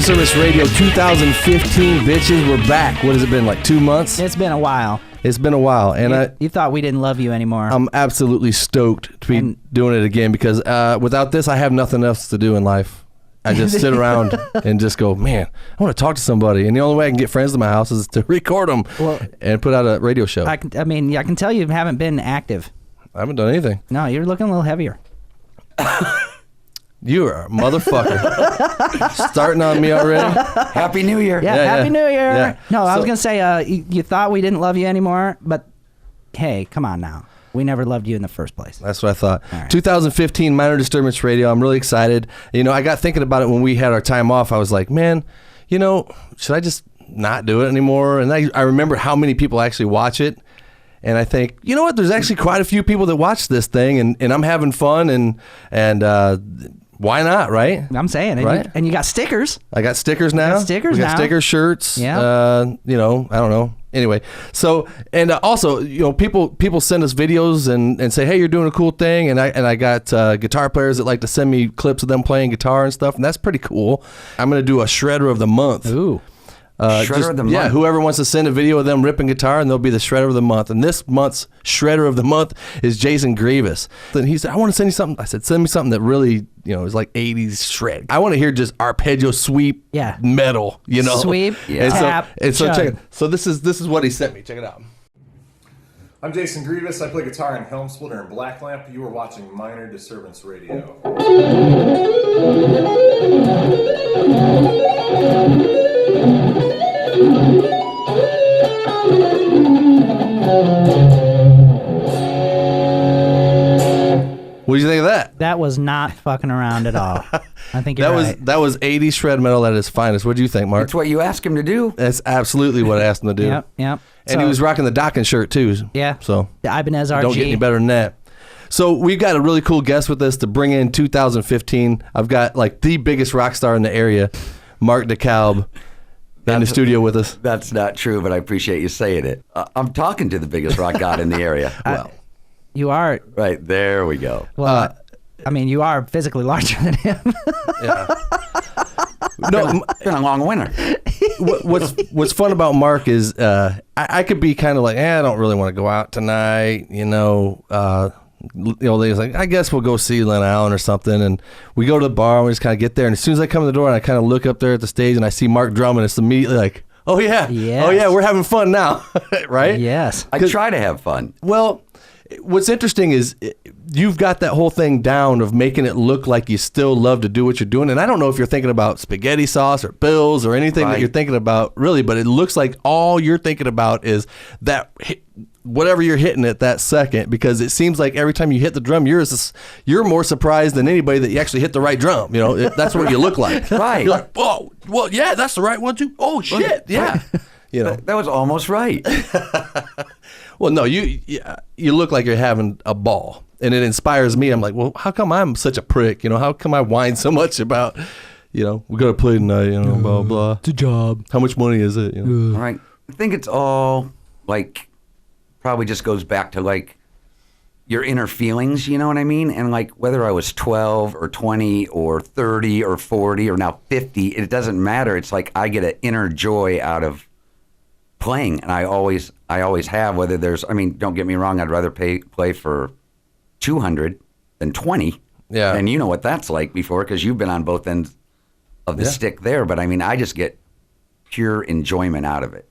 Disturbance Radio 2015, bitches. We're back. What has it been, like 2 months? It's been a while. It's been a while. And you thought we didn't love you anymore. I'm absolutely stoked to be doing it again because without this, I have nothing else to do in life. I just sit around and just go, man, I want to talk to somebody. And the only way I can get friends to my house is to record them and put out a radio show. I can tell you haven't been active. I haven't done anything. No, you're looking a little heavier. You are a motherfucker. Starting on me already. Happy New Year. Yeah, Happy New Year. Yeah. No, I was going to say, you thought we didn't love you anymore, but hey, come on now. We never loved you in the first place. That's what I thought. Right. 2015 Miner Disturbance Radio. I'm really excited. You know, I got thinking about it when we had our time off. I was like, man, you know, should I just not do it anymore? And I remember how many people actually watch it. And I think, you know what? There's actually quite a few people that watch this thing, and I'm having fun, and why not, right? I'm saying it. Right? And you got stickers. I got stickers now. We got stickers, shirts. Yeah. You know, I don't know. Anyway, so and also, you know, people send us videos and say, hey, you're doing a cool thing, and I got guitar players that like to send me clips of them playing guitar and stuff, and that's pretty cool. I'm gonna do a shredder of the month. Ooh. Shredder of the month. Yeah, whoever wants to send a video of them ripping guitar, and they'll be the shredder of the month. And this month's shredder of the month is Jason Grievous. Then he said, I want to send you something. I said, send me something that really, you know, is like 80s shred. I want to hear just arpeggio sweep metal, you know. Sweep, tap, and so check it. So this is what he sent me. Check it out. I'm Jason Grievous. I play guitar in Helm Splitter and Black Lamp. You are watching Miner Disturbance Radio. What do you think of that? That was not fucking around at all. I think you're right. That was 80s shred metal at its finest. What do you think, Mark? That's what you asked him to do. That's absolutely what I asked him to do. Yep. And he was rocking the docking shirt too. Yeah. So the Ibanez RG. Don't get any better than that. So we've got a really cool guest with us to bring in 2015. I've got like the biggest rock star in the area, Mark Dekalb, in the studio with us. That's not true, but I appreciate you saying it. I'm talking to the biggest rock god in the area. Well, you are. Right, there we go. Well, I mean, you are physically larger than him. Yeah. No, been a long winter. What's fun about Mark is I could be kind of like, I don't really want to go out tonight, you know. The old lady's like, I guess we'll go see Lyn Allen or something, and we go to the bar and we just kind of get there, and as soon as I come in the door and I kind of look up there at the stage and I see Mark drumming, it's immediately like, oh yeah, yes. Oh yeah, we're having fun now, right? Yes. I try to have fun. Well, what's interesting is you've got that whole thing down of making it look like you still love to do what you're doing, and I don't know if you're thinking about spaghetti sauce or bills or anything that you're thinking about really, but it looks like all you're thinking about is that whatever you're hitting at that second, because it seems like every time you hit the drum, you're more surprised than anybody that you actually hit the right drum. You know, that's what you look like. Right. You're like, oh, well, yeah, that's the right one too. Oh shit, yeah. You know, that was almost right. well, no, you look like you're having a ball, and it inspires me. I'm like, well, how come I'm such a prick? You know, how come I whine so much about, you know, we got to play tonight, you know, blah, blah. It's a job. How much money is it? You know? Right. I think it's all like, probably just goes back to like your inner feelings, you know what I mean? And like whether I was 12 or 20 or 30 or 40 or now 50, it doesn't matter. It's like I get an inner joy out of playing, and I always have, whether there's, I mean, don't get me wrong, I'd rather play for 200 than 20. Yeah. And you know what that's like before, because you've been on both ends of the stick there. But I mean, I just get pure enjoyment out of it.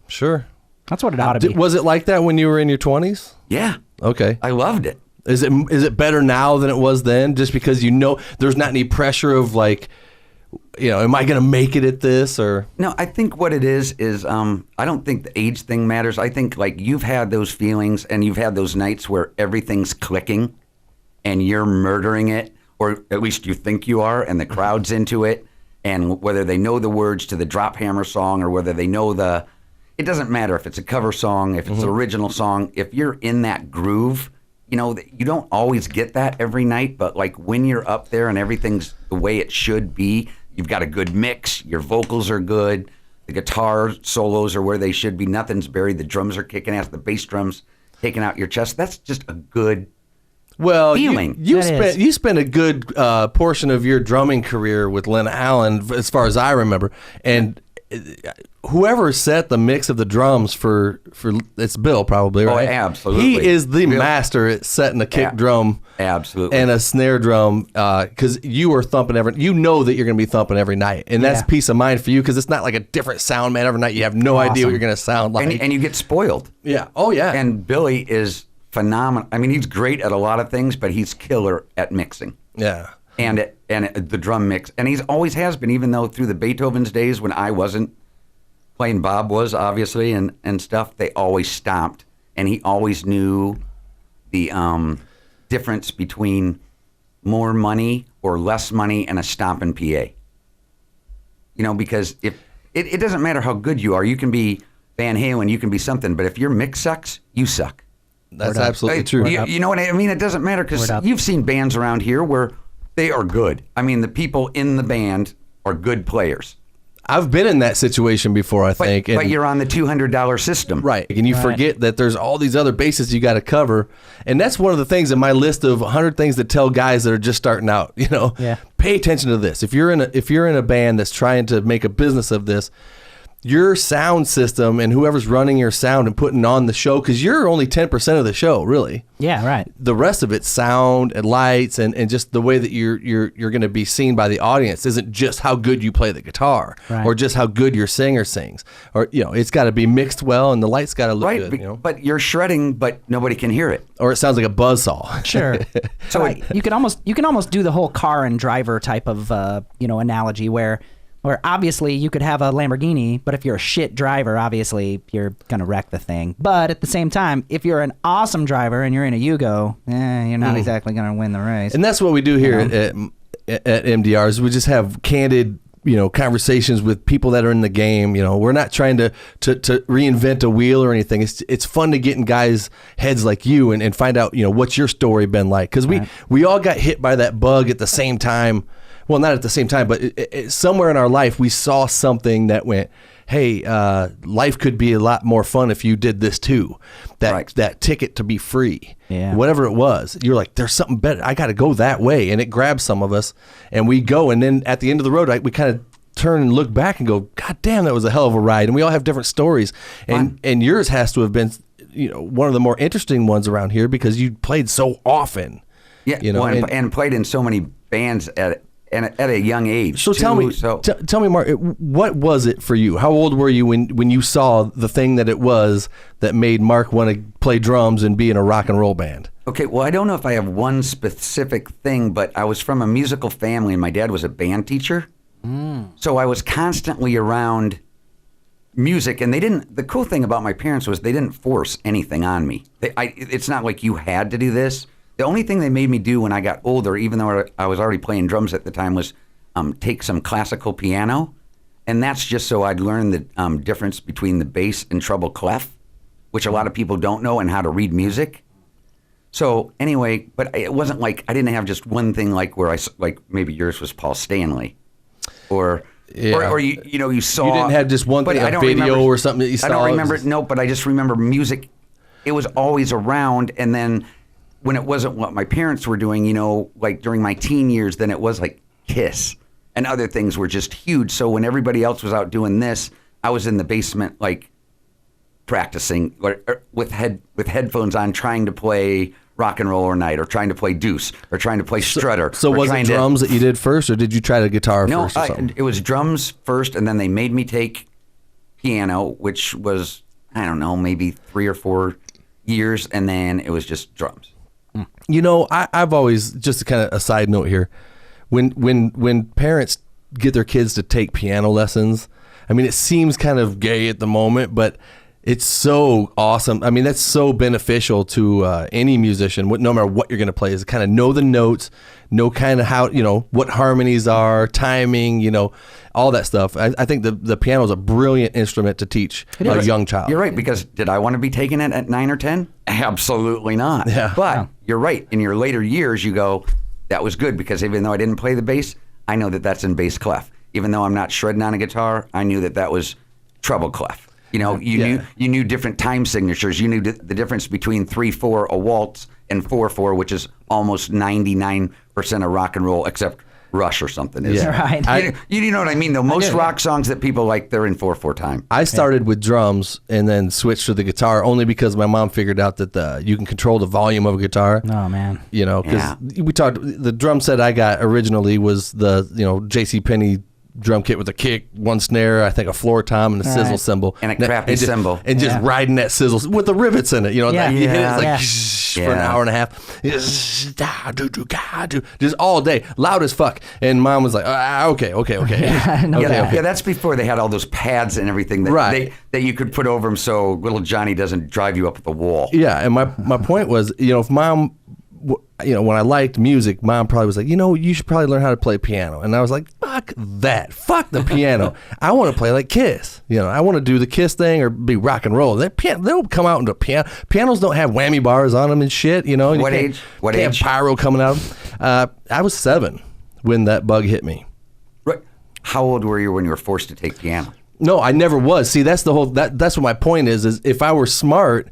Sure. That's what it ought to be. Was it like that when you were in your 20s? Yeah. Okay. I loved it. Is it better now than it was then? Just because you know there's not any pressure of like, you know, am I going to make it at this or? No, I think what it is I don't think the age thing matters. I think like you've had those feelings and you've had those nights where everything's clicking and you're murdering it, or at least you think you are, and the crowd's into it. And whether they know the words to the Drop Hammer song or whether they know it doesn't matter if it's a cover song, if it's an original song, if you're in that groove, you know, you don't always get that every night, but like when you're up there and everything's the way it should be, you've got a good mix, your vocals are good, the guitar solos are where they should be, nothing's buried, the drums are kicking ass, the bass drums taking out your chest. That's just a good Well, feeling. you spent a good portion of your drumming career with Lyn Allen, as far as I remember, and whoever set the mix of the drums for it's Bill probably, right? Oh, absolutely. He is the master at setting a kick drum, absolutely, and a snare drum, because you are thumping that you're going to be thumping every night, and that's peace of mind for you because it's not like a different sound man every night. You have no idea what you're going to sound like, and you get spoiled. Yeah. Oh yeah. And Billy is phenomenal. I mean, he's great at a lot of things, but he's killer at mixing. Yeah. And the drum mix, and he's always has been, even though through the Beethoven's days when I wasn't playing, Bob was obviously and stuff. They always stomped, and he always knew the difference between more money or less money and a stomping PA. You know, because if it doesn't matter how good you are, you can be Van Halen, you can be something, but if your mix sucks, you suck. That's absolutely true. You know what I mean? It doesn't matter because you've seen bands around here where they are good. I mean, the people in the band are good players. I've been in that situation before, I think. But you're on the $200 system. Right. And you forget that there's all these other bases you got to cover. And that's one of the things in my list of 100 things to tell guys that are just starting out, you know. Yeah. Pay attention to this. If you're in a band that's trying to make a business of this, your sound system and whoever's running your sound and putting on the show, because you're only 10% of the show, really. Yeah, right. The rest of it's sound and lights and just the way that you're going to be seen by the audience isn't just how good you play the guitar or just how good your singer sings, or it's got to be mixed well and the lights got to look good. You know? But you're shredding, but nobody can hear it, or it sounds like a buzzsaw. Sure. So you can almost do the whole car and driver type of analogy where obviously you could have a Lamborghini, but if you're a shit driver, obviously you're going to wreck the thing. But at the same time, if you're an awesome driver and you're in a Yugo, you're not exactly going to win the race. And that's what we do here at MDRs. We just have candid, conversations with people that are in the game. We're not trying to reinvent a wheel or anything. It's fun to get in guys' heads like you and find out, what's your story been like. Because we all got hit by that bug at the same time. Well, not at the same time, but somewhere in our life, we saw something that went, hey, life could be a lot more fun if you did this too. That ticket to be free, whatever it was. You're like, there's something better. I got to go that way. And it grabs some of us and we go. And then at the end of the road, we kind of turn and look back and go, God damn, that was a hell of a ride. And we all have different stories. And yours has to have been, one of the more interesting ones around here because you played so often. Yeah, and played in so many bands at a young age. So tell me, Mark, what was it for you? How old were you when you saw the thing that it was that made Mark want to play drums and be in a rock and roll band? Okay, well, I don't know if I have one specific thing, but I was from a musical family, and my dad was a band teacher. So I was constantly around music, and the cool thing about my parents was they didn't force anything on me. It's not like you had to do this. The only thing they made me do when I got older, even though I was already playing drums at the time, was take some classical piano. And that's just so I'd learn the difference between the bass and treble clef, which a lot of people don't know, and how to read music. So anyway, but it wasn't like I didn't have just one thing like where maybe yours was Paul Stanley. Or you saw. You didn't have just one thing, a video or something that you saw. I don't remember, but I just remember music. It was always around, and then when it wasn't what my parents were doing, like during my teen years, then it was like Kiss and other things were just huge. So when everybody else was out doing this, I was in the basement like practicing with headphones on, trying to play Rock and Roll All Night, or trying to play Deuce, or trying to play Strutter. So was it drums that you did first, or did you try the guitar first or something? It was drums first, and then they made me take piano, which was, I don't know, maybe 3 or 4 years, and then it was just drums. I've always, just kind of a side note here, when parents get their kids to take piano lessons, I mean, it seems kind of gay at the moment, but it's so awesome. I mean, that's so beneficial to any musician, no matter what you're going to play, is to kind of know the notes, know kind of how, what harmonies are, timing, all that stuff. I think the piano is a brilliant instrument to teach a young child. You're right, because did I want to be taking it at 9 or 10? Absolutely not. Yeah. But you're right. In your later years, you go, that was good, because even though I didn't play the bass, I know that that's in bass clef. Even though I'm not shredding on a guitar, I knew that was treble clef. You know, you knew different time signatures. You knew the difference between 3/4 a waltz and 4/4, which is almost 99% of rock and roll, except Rush or something. Is right. You know what I mean? Though most rock songs that people like, they're in 4/4 time. I started with drums and then switched to the guitar only because my mom figured out that you can control the volume of a guitar. Oh man, you know, because we talked. The drum set I got originally was the JCPenney drum kit with a kick, one snare, I think a floor tom, and a sizzle cymbal. And a crappy cymbal. And just riding that sizzle with the rivets in it. You know, you hit it, it's like for an hour and a half. Just all day. Loud as fuck. And Mom was like, okay. Yeah, that's before they had all those pads and everything that you could put over them so little Johnny doesn't drive you up the wall. Yeah, and my point was, if Mom... when I liked music, Mom probably was like, you should probably learn how to play piano. And I was like, fuck that. Fuck the piano. I want to play like Kiss. I want to do the Kiss thing or be rock and roll. They don't come out into piano. Pianos don't have whammy bars on them and shit. What age? What age? Pyro coming out. I was 7 when that bug hit me. Right. How old were you when you were forced to take piano? No, I never was. See, that's the whole. That's what my point is if I were smart,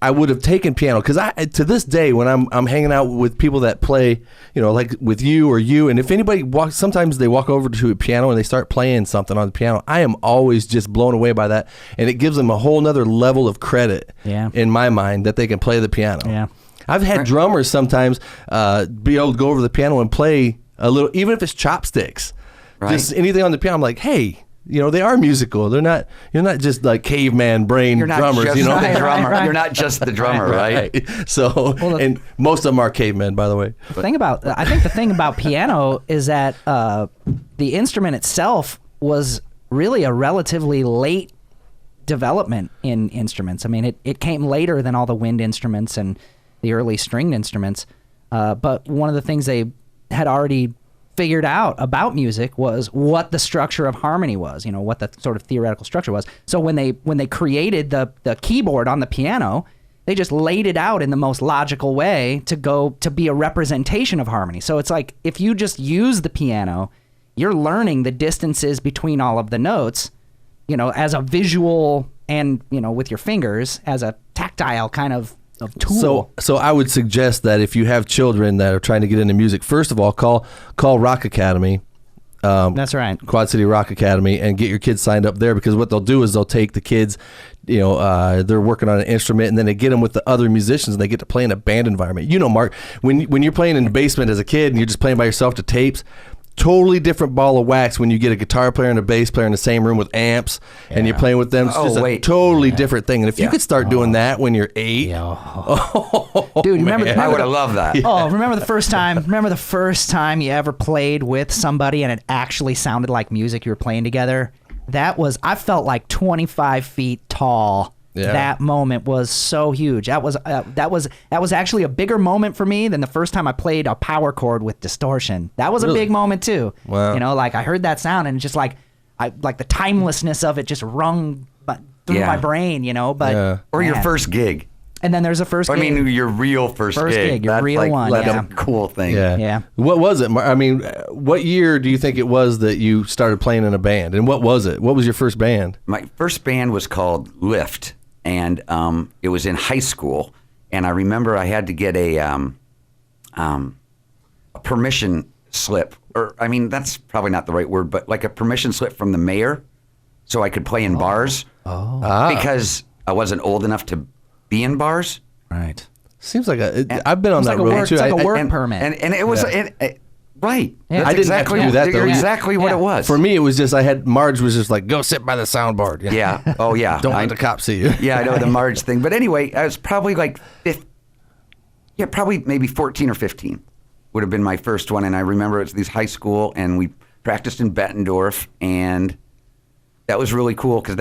I would have taken piano, because to this day when I'm hanging out with people that play, like with you, and if anybody sometimes they walk over to a piano and they start playing something on the piano, I am always just blown away by that, and it gives them a whole nother level of credit in my mind that they can play the piano. Yeah, I've had drummers sometimes be able to go over the piano and play a little, even if it's chopsticks, just anything on the piano. I'm like, hey. They are musical. You're not just like caveman brain drummers. The drummer. Right. You're not just the drummer, right? So, and most of them are cavemen, by the way. I think the thing about piano is that the instrument itself was really a relatively late development in instruments. I mean, it came later than all the wind instruments and the early stringed instruments. But one of the things they had already figured out about music was what the structure of harmony was, what the sort of theoretical structure was. So when they created the keyboard on the piano, they just laid it out in the most logical way to be a representation of harmony. So it's like, if you just use the piano, you're learning the distances between all of the notes, as a visual and, with your fingers as a tactile kind of tool. So I would suggest that if you have children that are trying to get into music, first of all, call Rock Academy. That's right. Quad City Rock Academy, and get your kids signed up there, because what they'll do is they'll take the kids, they're working on an instrument, and then they get them with the other musicians, and they get to play in a band environment. Mark, when you're playing in the basement as a kid and you're just playing by yourself to tapes, totally different ball of wax when you get a guitar player and a bass player in the same room with amps and you're playing with them. It's just a totally different thing. And if you could start doing that when you're 8, dude, remember I would have loved that. Oh, remember the first time you ever played with somebody and it actually sounded like music you were playing together? I felt like 25 feet tall. Yeah. That moment was so huge. That was actually a bigger moment for me than the first time I played a power chord with distortion. That was a big moment too. Wow. Like I heard that sound and just like the timelessness of it just rung through my brain, But or your first gig. And then there's a first gig. I mean, your real first gig. Your real one. That's a cool thing. Yeah. What was it? I mean, what year do you think it was that you started playing in a band? And what was it? What was your first band? My first band was called Lift. And it was in high school, and I remember I had to get a permission slip, or I mean that's probably not the right word, but like a permission slip from the mayor, so I could play in bars. Because I wasn't old enough to be in bars. Right. Seems like I've been on that road too. It's like a work permit, and it was. Right. Yeah. I didn't exactly have to do that, though. You're exactly what it was. For me, it was just Marge was just like, go sit by the soundboard. Yeah. Oh, yeah. Don't let the cops see you. Yeah, I know the Marge thing. But anyway, I was probably like probably maybe 14 or 15 would have been my first one. And I remember it was these high school, and we practiced in Bettendorf, and that was really cool because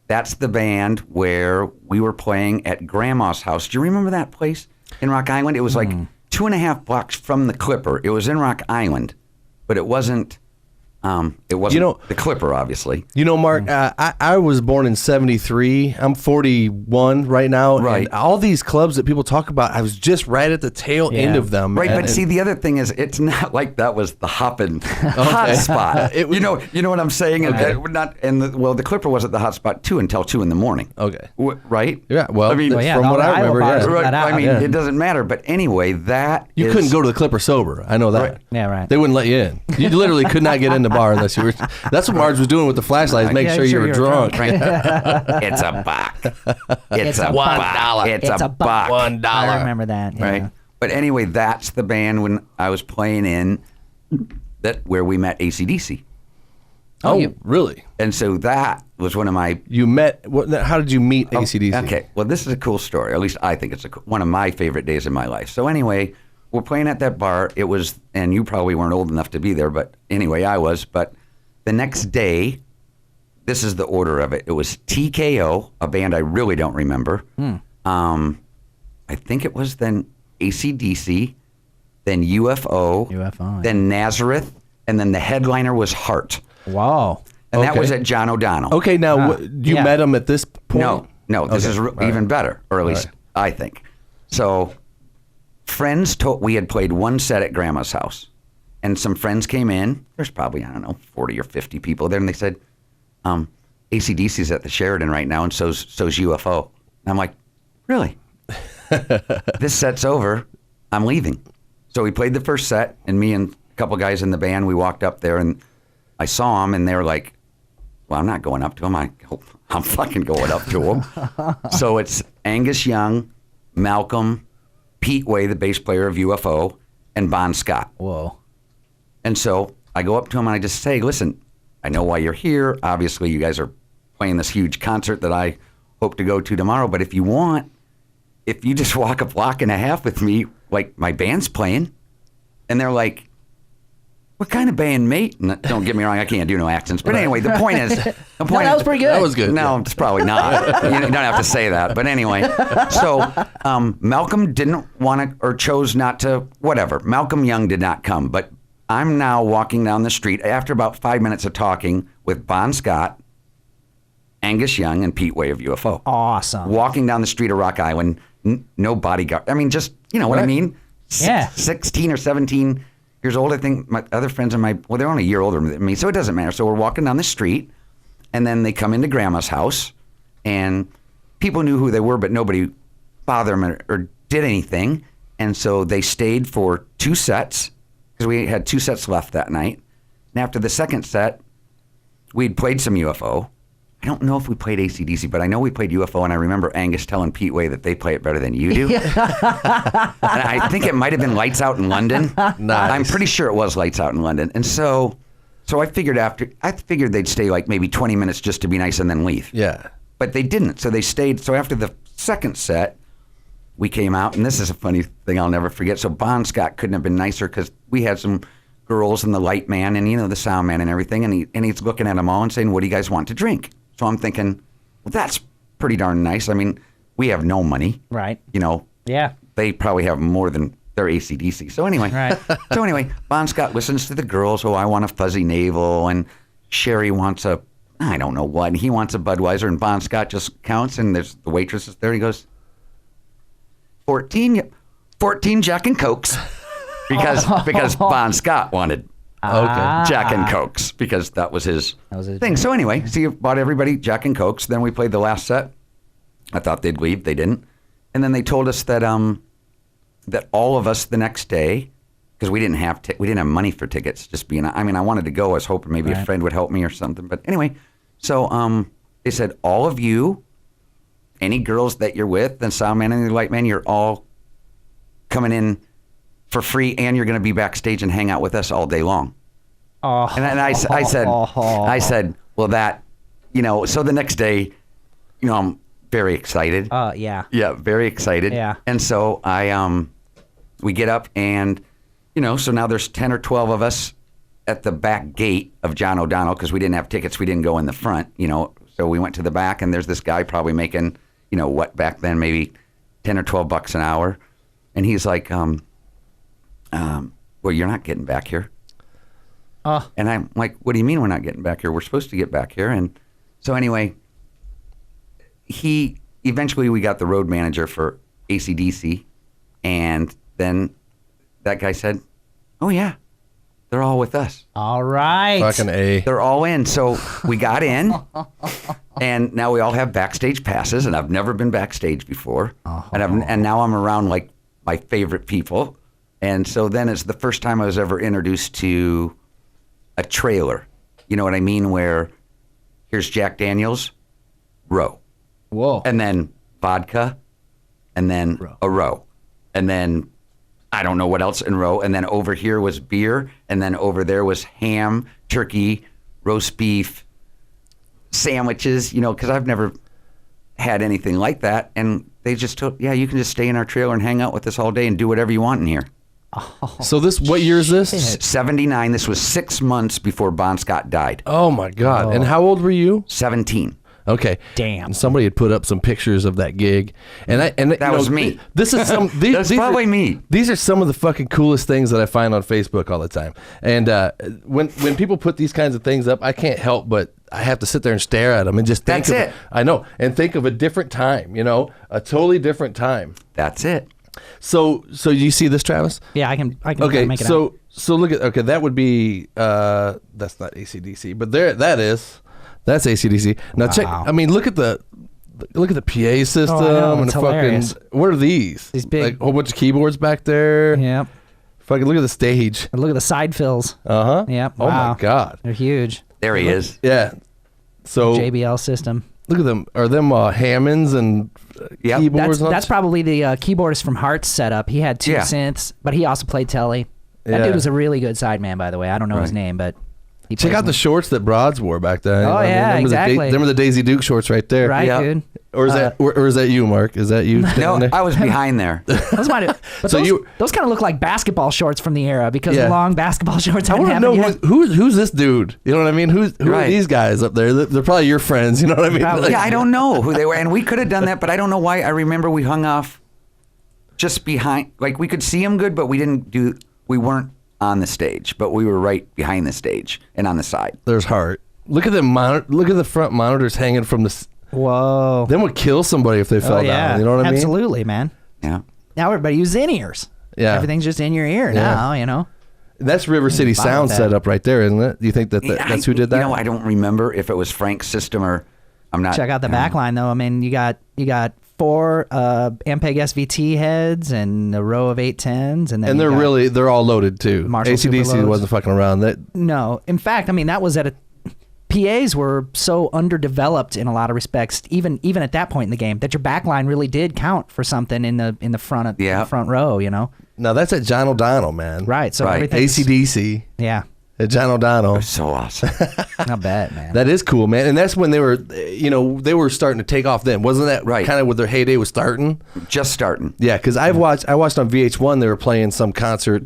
that's the band where we were playing at Grandma's house. Do you remember that place in Rock Island? It was like 2.5 blocks from the Clipper. It was in Rock Island, but it wasn't It wasn't the Clipper, obviously. You know, Mark, I was born in 73. I'm 41 right now. Right. And all these clubs that people talk about, I was just right at the tail end of them. Right, but see, the other thing is, it's not like that was the hopping hot spot. You know what I'm saying? Okay. The Clipper wasn't the hot spot, too, until 2 in the morning. Okay. Right? Yeah, well, I mean, from what I remember, Right, I mean, it doesn't matter. But anyway, you couldn't go to the Clipper sober. I know that. Right. Yeah, right. They wouldn't let you in. You literally could not get in the bar unless you were. That's what Marge was doing with the flashlights, make sure you were drunk. Right. It's a buck. It's a $1. It's a buck. $1. I remember that. Yeah. Right. But anyway, that's the band when I was playing in where we met AC/DC. Oh, really? And so that was one of my... You met... How did you meet AC/DC? Okay. Well, this is a cool story. At least I think it's one of my favorite days in my life. So anyway, we're playing at that bar. It was... And you probably weren't old enough to be there, but anyway, I was. But the next day, this is the order of it. It was TKO, a band I really don't remember. I think it was then AC/DC, then UFO, then Nazareth, and then the headliner was Heart. Wow. And that was at John O'Donnell. Okay, now you met him at this point? No, this is even better, or at least I think. So friends we had played one set at Grandma's house, and some friends came in. There's probably, 40 or 50 people there, and they said, AC/DC's at the Sheridan right now, and so's UFO. And I'm like, really? This set's over. I'm leaving. So we played the first set, and me and a couple guys in the band, we walked up there, and I saw them, and they were like, well, I'm not going up to him. I'm fucking going up to him. So it's Angus Young, Malcolm, Pete Way, the bass player of UFO, and Bon Scott. Whoa. And so I go up to him and I just say, listen, I know why you're here. Obviously, you guys are playing this huge concert that I hope to go to tomorrow. But if you want, if you just walk a block and a half with me, like my band's playing. And they're like, what kind of band, mate? And don't get me wrong, I can't do no accents. But anyway, the point is... that was pretty good. That was good. No, it's probably not. You don't have to say that. But anyway, so Malcolm didn't want to, or chose not to, whatever. Malcolm Young did not come. But I'm now walking down the street after about 5 minutes of talking with Bon Scott, Angus Young, and Pete Way of UFO. Awesome. Walking down the street of Rock Island, no bodyguard. I mean, just, you know what I mean? Yeah. 16 or 17 years old. I think my other friends they're only a year older than me, so it doesn't matter. So we're walking down the street, and then they come into Grandma's house, and people knew who they were, but nobody bothered them or did anything. And so they stayed for 2 sets, because we had 2 sets left that night. And after the second set, we'd played some UFO. I don't know if we played AC/DC, but I know we played UFO, and I remember Angus telling Pete Way that they play it better than you do. And I think it might have been Lights Out in London. Nice. I'm pretty sure it was Lights Out in London. And so I figured they'd stay like maybe 20 minutes just to be nice and then leave. Yeah. But they didn't. So they stayed. So after the second set, we came out, and this is a funny thing I'll never forget. So Bon Scott couldn't have been nicer, because we had some girls and the light man and, the sound man and everything. And he's looking at them all and saying, what do you guys want to drink? So I'm thinking, well, that's pretty darn nice. I mean, we have no money. Right. Yeah. They probably have more than their AC/DC. So anyway. Right. Bon Scott listens to the girls. Oh, I want a fuzzy navel. And Sherry wants I don't know what. And he wants a Budweiser. And Bon Scott just counts. And there's the waitress is there. He goes, 14 Jack and Cokes. Because Bon Scott wanted Jack and Cokes, because that was his thing. So anyway, so you bought everybody Jack and Cokes. Then we played the last set. I thought they'd leave. They didn't. And then they told us that that all of us the next day, because we didn't have money for tickets. I wanted to go. I was hoping maybe a friend would help me or something. But anyway, so they said, all of you, any girls that you're with, the sound man and the light man, you're all coming in for free, and you're going to be backstage and hang out with us all day long. Oh. And I said, well, that, so the next day, I'm very excited. Yeah. Yeah, very excited. Yeah. And so we get up, and, so now there's 10 or 12 of us at the back gate of John O'Donnell, because we didn't have tickets. We didn't go in the front, so we went to the back, and there's this guy probably making, what back then, maybe 10 or 12 bucks an hour. And he's like, well, you're not getting back here. And I'm like, what do you mean we're not getting back here? We're supposed to get back here. And so anyway, eventually we got the road manager for AC/DC. And then that guy said, oh, yeah, they're all with us. All right. Fucking A. They're all in. So we got in, and now we all have backstage passes, and I've never been backstage before. And now I'm around, like, my favorite people. And so then it's the first time I was ever introduced to a trailer. You know what I mean? Where here's Jack Daniels, row. Whoa. And then vodka, and then a row. And then I don't know what else in row. And then over here was beer. And then over there was ham, turkey, roast beef, sandwiches, because I've never had anything like that. And they just told, yeah, you can just stay in our trailer and hang out with us all day and do whatever you want in here. Oh, So what year is this? 79. This was 6 months before Bon Scott died. Oh my God. And how old were you? 17. Okay. Damn. And somebody had put up some pictures of that gig, and That was me. This is some. That's probably me. These are some of the fucking coolest things that I find on Facebook all the time. And when people put these kinds of things up, I can't help but I have to sit there and stare at them and just think. That's it. I know, and think of a different time. A totally different time. That's it. So you see this, Travis? Yeah, I can Okay, make it out. so look at that would be that's not AC/DC, but that's AC/DC. Now check. Wow. I mean, look at the PA system know, and it's the hilarious. fucking. What are these? These big- like a whole bunch of keyboards back there. Yep. Fucking look at the stage. And look at the side fills. Yep. Oh Wow. my God. They're huge. There he is. Yeah. So JBL system. look at them. Are them Hammonds and Yep. keyboards? That's probably the keyboardist from Heart's setup. He had 2 Yeah. synths, but he also played telly. That Yeah. dude was a really good sideman, by the way. I don't know his name, but he Check plays out the one. shorts that Broads wore back then. Oh, yeah, remember exactly. Remember the Daisy Duke shorts right there? Right, Yeah. dude. Or is that you, Mark? Is that you? No, standing there? I was behind there. Those might have, but So those kind of look like basketball shorts from the era because Yeah. long basketball shorts I haven't want to know happened yet. who's this dude? You know what I mean? Who are Right. these guys up there? They're probably your friends. You know what I mean? Probably. Like- Yeah, I don't know who they were. And we could have done that, but I don't know why. I remember we hung off just behind. Like, we could see them good, but we weren't on the stage, but we were right behind the stage and on the side. There's heart. Look at the look at the front monitors hanging from the. Whoa. Them would kill somebody if they fell down. You know what I mean? Absolutely, man. Yeah. Now everybody uses in-ears. Yeah. Everything's just in your ear now, That's River City fine Sound with that. set up right there, isn't it? Do you think that's who did that? I don't remember if it was Frank's system or I'm not. Check out the back line, though. I mean, you got 4 Ampeg SVT heads and a row of 810s, and then And they're all loaded too. Marshall AC/DC Superloads. wasn't fucking around. No, in fact, I mean that was PAs were so underdeveloped in a lot of respects, even at that point in the game, that your back line really did count for something in the front of the front row. Now that's at John O'Donnell, man. Right. So Right. everything's AC/DC yeah, at John O'Donnell. So awesome. not bad, man. That is cool, man. And that's when they were starting to take off then. Wasn't that Right. kind of when their heyday was starting? Just starting. Yeah, because I watched on VH1, they were playing some concert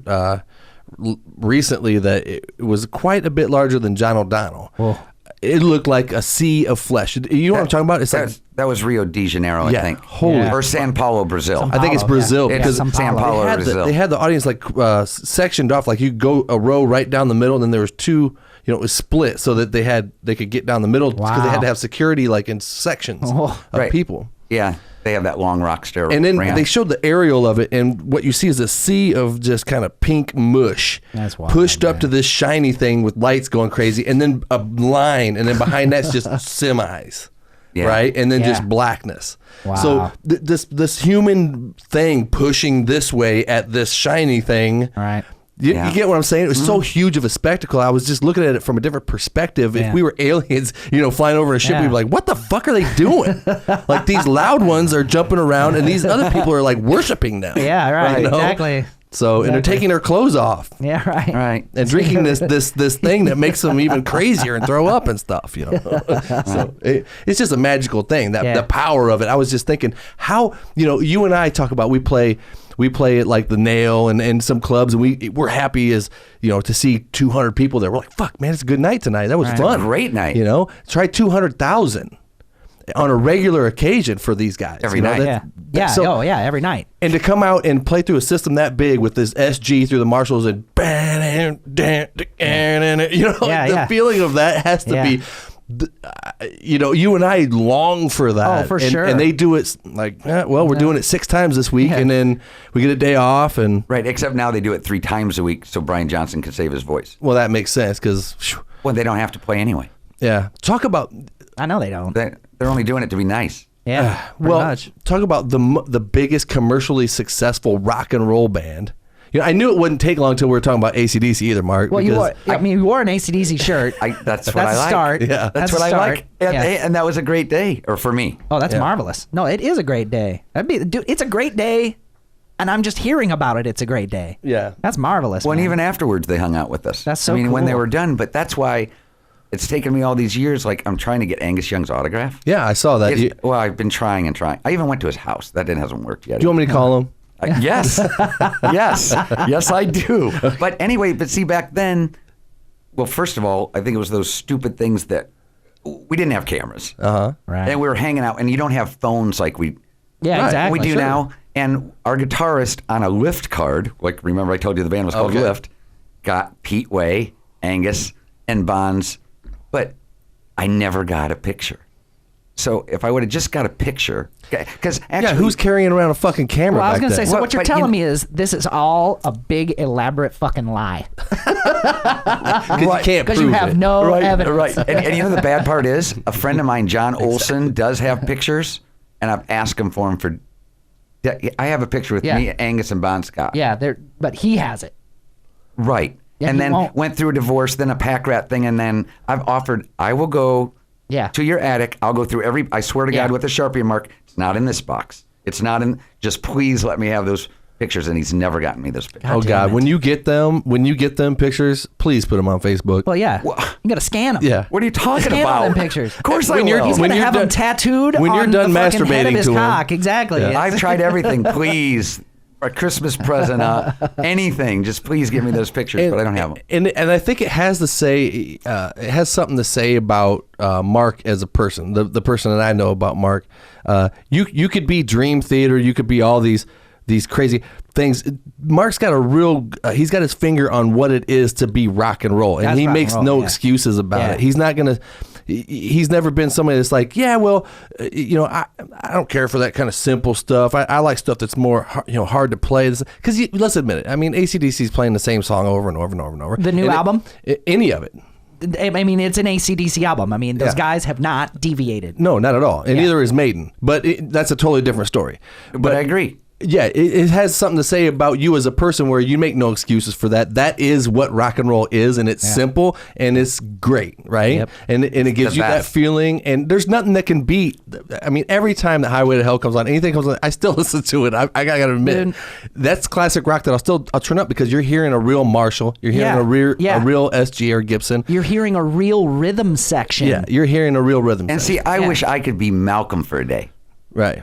recently that it was quite a bit larger than John O'Donnell. Whoa. It looked like a sea of flesh. You know what I'm talking about? It's like, That was Rio de Janeiro, Yeah, I think. holy- Or San Paulo, Brazil. I think it's Brazil yeah. because São San Paulo. Paulo, they had, Brazil. they had the audience like sectioned off, like you go a row right down the middle, and then there was 2. It was split so that they could get down the middle because they had Wow. to have security like in sections Oh. of Right. people. Yeah, they have that long rock stair. And then ramp. they showed the aerial of it, and what you see is a sea of just kind of pink mush That's wild, pushed up man. to this shiny thing with lights going crazy, and then a line, and then behind that's just semis, Yeah. right? And then Yeah. just blackness. Wow. So this human thing pushing this way at this shiny thing. Right. You Yeah. get what I'm saying? It was so huge of a spectacle. I was just looking at it from a different perspective. Yeah. If we were aliens, flying over a ship, Yeah. we'd be like, what the fuck are they doing? Like these loud ones are jumping around and these other people are like worshiping them. Yeah. Right. You know? Exactly. So, and they're Exactly. taking their clothes off Yeah. Right. Right. and drinking this thing that makes them even crazier and throw up and stuff, So it's just a magical thing, Yeah. the power of it. I was just thinking how, you and I talk about, we play it like the Nail and some clubs, and we're happy as, to see 200 people there. We're like, fuck, man, it's a good night tonight. That was Right. fun. Great night. Try 200,000 on a regular occasion for these guys. Every night. Yeah. So- every night. and to come out and play through a system that big with this SG through the Marshalls and the feeling of that has to be. You and I long for that. Oh, for sure. And they do it like, we're doing it 6 times this week, and then we get a day off. And right, except now they do it 3 times a week so Brian Johnson can save his voice. Well, that makes sense because. Well, they don't have to play anyway. Yeah. Talk about. I know they don't. They're only doing it to be nice. Yeah. Well, much. talk about the biggest commercially successful rock and roll band. I knew it wouldn't take long until we were talking about AC/DC either, Mark. Well, you wore an AC/DC shirt. That's what I like. Start. Yeah, that's what I like. And that was a great day, or for me. Oh, that's marvelous. No, it is a great day. It's a great day, and I'm just hearing about it. It's a great day. Yeah, that's marvelous. Well, man. and even afterwards, they hung out with us. That's so when they cool. were done, but that's why it's taken me all these years. Like, I'm trying to get Angus Young's autograph. Yeah, I saw that. Well, I've been trying and trying. I even went to his house. That hasn't worked yet. Do you want me to call him? Yes. Yes, I do. But anyway, see, back then, well, first of all, I think it was those stupid things that we didn't have cameras. Right. And we were hanging out, and you don't have phones like we exactly. we do now. And our guitarist on a Lyft card, like, remember I told you the band was called Lyft, got Pete Way, Angus, and Bonds, but I never got a picture. So if I would have just got a picture, because actually, who's carrying around a fucking camera? Well, I was going to say, so what you're telling me is this is all a big elaborate fucking lie. Because you can't Because you have no evidence. Right. And you know the bad part is, a friend of mine, John Olson, does have pictures, and I've asked him for them for. I have a picture with me, Angus, and Bon Scott. Yeah, but he has it. Right. Yeah, and then won't. went through a divorce, then a pack rat thing, and then I've offered, I will go to your attic. I'll go through I swear to God, with a Sharpie mark, it's not in this box. It's not in, just please let me have those pictures. And he's never gotten me those pictures. Oh God, when you get them pictures, please put them on Facebook. Well, yeah. You got to scan them. Yeah. What are you talking Scan about? all them pictures. Of course He's going to have them tattooed when you're on done the fucking head of masturbating his to him. cock. Exactly. Yeah. I've tried everything. Please. A Christmas present, anything. Just please give me those pictures, but I don't have them. And I think it has something to say about Mark as a person. The person that I know about Mark. You could be Dream Theater. You could be all these crazy things. Mark's got he's got his finger on what it is to be rock and roll, and he makes no excuses about it. He's not gonna. He's never been somebody that's like, I don't care for that kind of simple stuff. I like stuff that's more, hard to play. Because let's admit it. I mean, AC/DC's playing the same song over and over and over and over. The new album? Any of it. I mean, it's an AC/DC album. I mean, those guys have not deviated. No, not at all. And neither is Maiden. But that's a totally different story. But I agree. Yeah, it has something to say about you as a person where you make no excuses for that. That is what rock and roll is, and it's simple and it's great, right? Yep. And it gives you that feeling, and there's nothing that can beat. I mean, every time that Highway to Hell comes on, anything comes on, I still listen to it. I gotta admit, that's classic rock that I'll turn up because you're hearing a real Marshall, you're hearing a real SG or Gibson, you're hearing a real rhythm section. Yeah, you're hearing a real rhythm. And section. see, I wish I could be Malcolm for a day, right?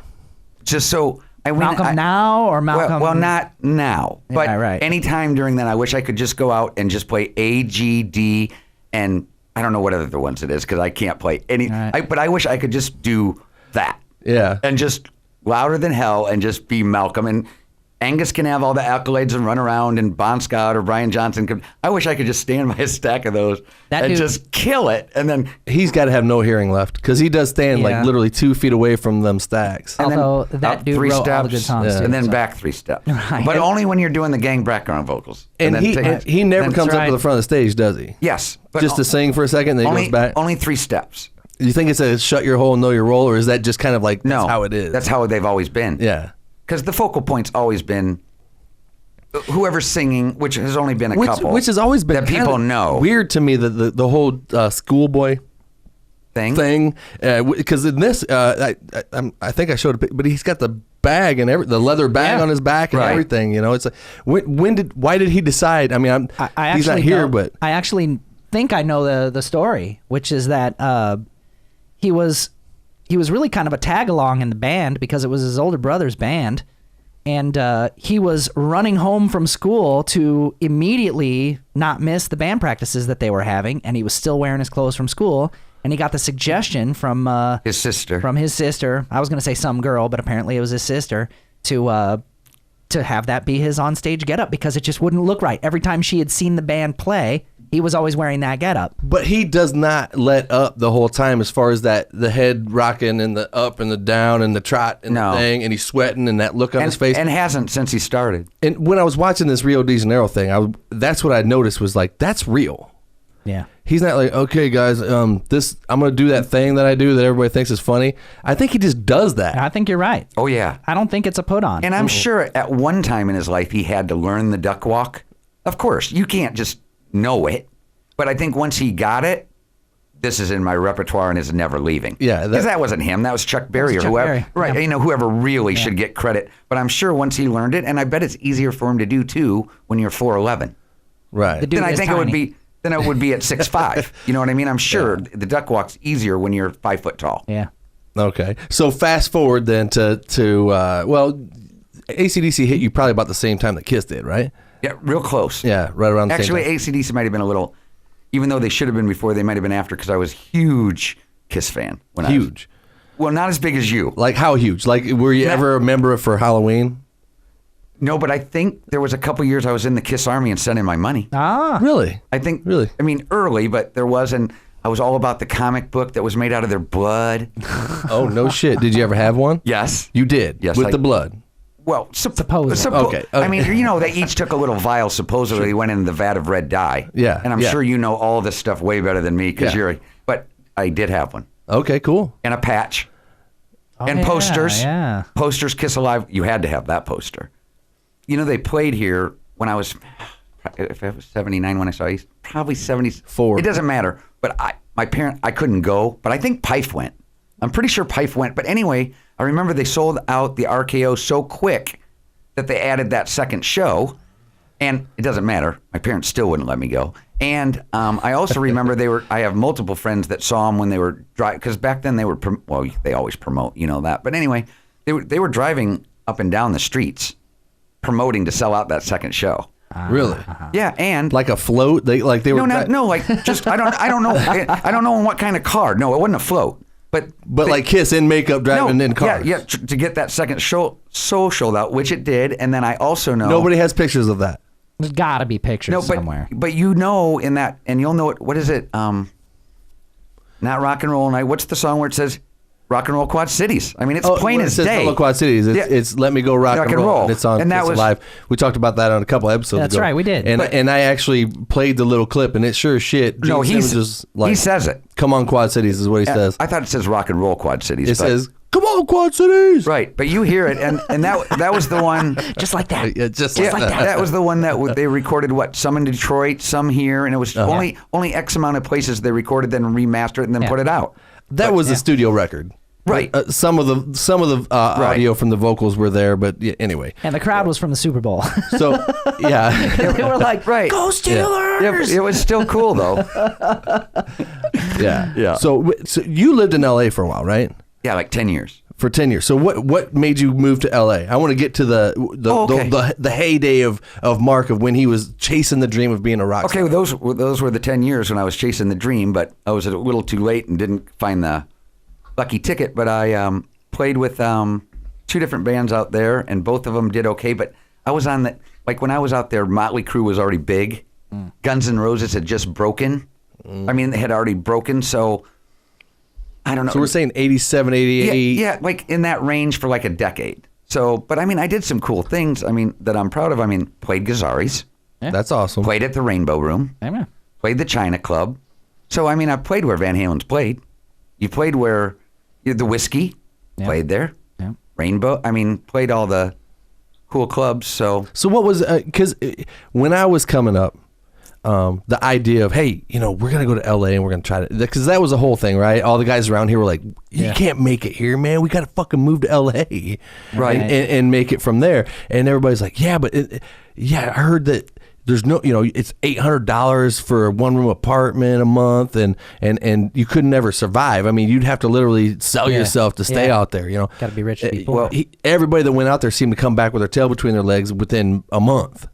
Just so. Malcolm now or Malcolm? Well, not now, but right. anytime during that, I wish I could just go out and just play A, G, D, and I don't know what other ones it is because I can't play any. Right. But I wish I could just do that. Yeah. And just louder than hell and just be Malcolm. And Angus can have all the accolades and run around, and Bon Scott or Brian Johnson could. I wish I could just stand by a stack of those just kill it. And then he's got to have no hearing left because he does stand like literally 2 feet away from them stacks. And although that dude wrote all the good songs too, and then back 3 steps. Right. But only when you're doing the gang background vocals. And he never comes up to the front of the stage, does he? Yes. But just to sing for a second, then he goes back. Only 3 steps. You think it's a shut your hole and know your role, or is that just kind of like that's how it is? That's how they've always been. Yeah. Because the focal point's always been whoever's singing, which has only been a couple. Which has always been that people know. Weird to me, the whole schoolboy thing. Because in this, I think I showed a picture, but he's got the bag and the leather bag on his back and everything. It's like, why did he decide? I mean, he's not here, but I actually think I know the story, which is that he was really kind of a tag along in the band because it was his older brother's band. And he was running home from school to immediately not miss the band practices that they were having, and he was still wearing his clothes from school. And he got the suggestion from his sister. From his sister. I was going to say some girl, but apparently it was his sister to to have that be his onstage getup because it just wouldn't look right. Every time she had seen the band play, he was always wearing that getup. But he does not let up the whole time as far as that, the head rocking and the up and the down and the trot and the thing, and he's sweating and that look on his face. And hasn't since he started. And when I was watching this Rio de Janeiro thing, that's what I noticed was like, that's real. Yeah. He's not like, okay, guys, I'm going to do that thing that I do that everybody thinks is funny. I think he just does that. I think you're right. Oh, yeah. I don't think it's a put on. And I'm sure at one time in his life he had to learn the duck walk. Of course, you can't just know it. But I think once he got it, this is in my repertoire and is never leaving. Yeah. Because that wasn't him. That was Chuck Berry or whoever. Berry. Right. Yeah. You know, whoever really should get credit. But I'm sure once he learned it, and I bet it's easier for him to do, too, when you're 4'11". Right. The dude Then I is think tiny. it would be at 6'5". You know what I mean? I'm sure the duck walk's easier when you're 5 foot tall. Yeah. Okay. So fast forward then to AC/DC hit you probably about the same time that Kiss did, right? Yeah, real close. Yeah, right around the Actually, same time. AC/DC might have been a little, even though they should have been before, they might have been after because I was huge Kiss fan. Huge. Well, not as big as you. Like how huge? Like were you ever a member for Halloween? No, but I think there was a couple years I was in the Kiss Army and sent in my money. Ah. Really? I think, Really? I mean, early, but there was, and I was all about the comic book that was made out of their blood. Oh, no shit. Did you ever have one? Yes. You did? Yes, With the blood? Well, Supposedly. Okay. I mean, you know, they each took a little vial, supposedly went in the vat of red dye. Yeah, And I'm yeah. sure you know all this stuff way better than me because Yeah. but I did have one. Okay, cool. And a patch. Oh, And yeah, posters. Yeah. Posters, Kiss Alive. You had to have that poster. You know, they played here when I was, if I was 79 when I saw you, probably 74. It doesn't matter. But I couldn't go. But I think Pife went. I'm pretty sure Pife went. But anyway, I remember they sold out the RKO so quick that they added that second show. And it doesn't matter. My parents still wouldn't let me go. And I also remember I have multiple friends that saw them when they were driving, because back then they were, they always promote, you know that. But anyway, they were driving up and down the streets promoting to sell out that second show. Really? Yeah, and Like a float? They were no, like just I don't know I don't know in what kind of car. No, it wasn't a float. But like Kiss in makeup driving in cars. Yeah, to get that second show sold out, which it did. And then I also know Nobody has pictures of that. There's got to be pictures somewhere. But you know in that, and you'll know it. What is it? Not Rock and Roll Night. What's the song where it says Rock and Roll Quad Cities? I mean, it's plain as day. Hello Quad Cities. It's Let Me Go Rock and Roll. And it's on And that Kiss was Alive. We talked about that on a couple episodes That's ago. right, we did. And I actually played the little clip, and it sure as shit. No, Gene Simmons is like, he says it. Come on, Quad Cities is what he says. I thought it says Rock and Roll Quad Cities. It says, come on, Quad Cities. Right, but you hear it, and that was the one. Just like that. Yeah, just Yeah, like that. that was the one that they recorded. Some in Detroit, some here, and it was only X amount of places they recorded, then remastered it, and then put it out. That was a studio record. Right. Some of the audio from the vocals were there, but anyway. And the crowd was from the Super Bowl. So, yeah. They were like, Right. Go Steelers! Yeah, it was still cool though. Yeah. Yeah. So you lived in LA for a while, right? Yeah, like 10 years. For 10 years. So what made you move to LA? I want to get to the heyday of Mark, of when he was chasing the dream of being a rock star. Okay, well, those were the 10 years when I was chasing the dream, but I was a little too late and didn't find the lucky ticket. But I played with 2 different bands out there, and both of them did okay. But I was on when I was out there, Motley Crue was already big. Guns N' Roses had just broken. I mean, they had already broken, so I don't know. So we're saying 87, 88. Yeah, like in that range for like a decade. So, but I mean, I did some cool things, that I'm proud of. I mean, played Gazzarri's. Yeah. That's awesome. Played at the Rainbow Room. Amen. Played the China Club. So, I mean, I played where Van Halen's played. You played where the Whiskey played there. Yeah. Rainbow. I mean, played all the cool clubs. So what was, because when I was coming up, the idea of, hey, we're going to go to LA and we're going to try to, because that was the whole thing, right? All the guys around here were like, you can't make it here, man. We got to fucking move to LA. Right. And make it from there. And everybody's like, yeah, but I heard that there's no, it's $800 for a 1-room apartment a month, and you could never survive. I mean, you'd have to literally sell yourself to stay out there, Got to be rich people. Well, everybody that went out there seemed to come back with their tail between their legs within a month.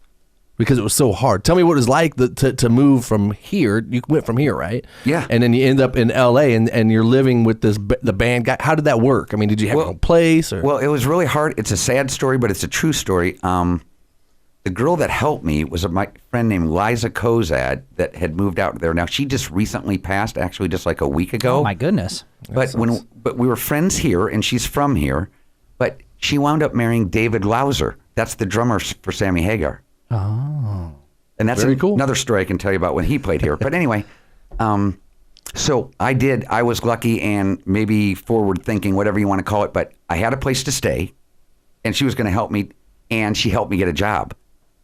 because it was so hard. Tell me what it was like to move from here. You went from here, right? Yeah. And then you end up in L.A. and you're living with the band guy. How did that work? I mean, did you have your own place? Or? Well, it was really hard. It's a sad story, but it's a true story. The girl that helped me was my friend named Liza Kozad that had moved out there. Now, she just recently passed, actually just like a week ago. Oh, my goodness. But we were friends here, and she's from here. But she wound up marrying David Lauser. That's the drummer for Sammy Hagar. Oh. And that's Very cool. Another story I can tell you about when he played here. But anyway, so I was lucky and maybe forward thinking, whatever you want to call it, but I had a place to stay, and she was going to help me, and she helped me get a job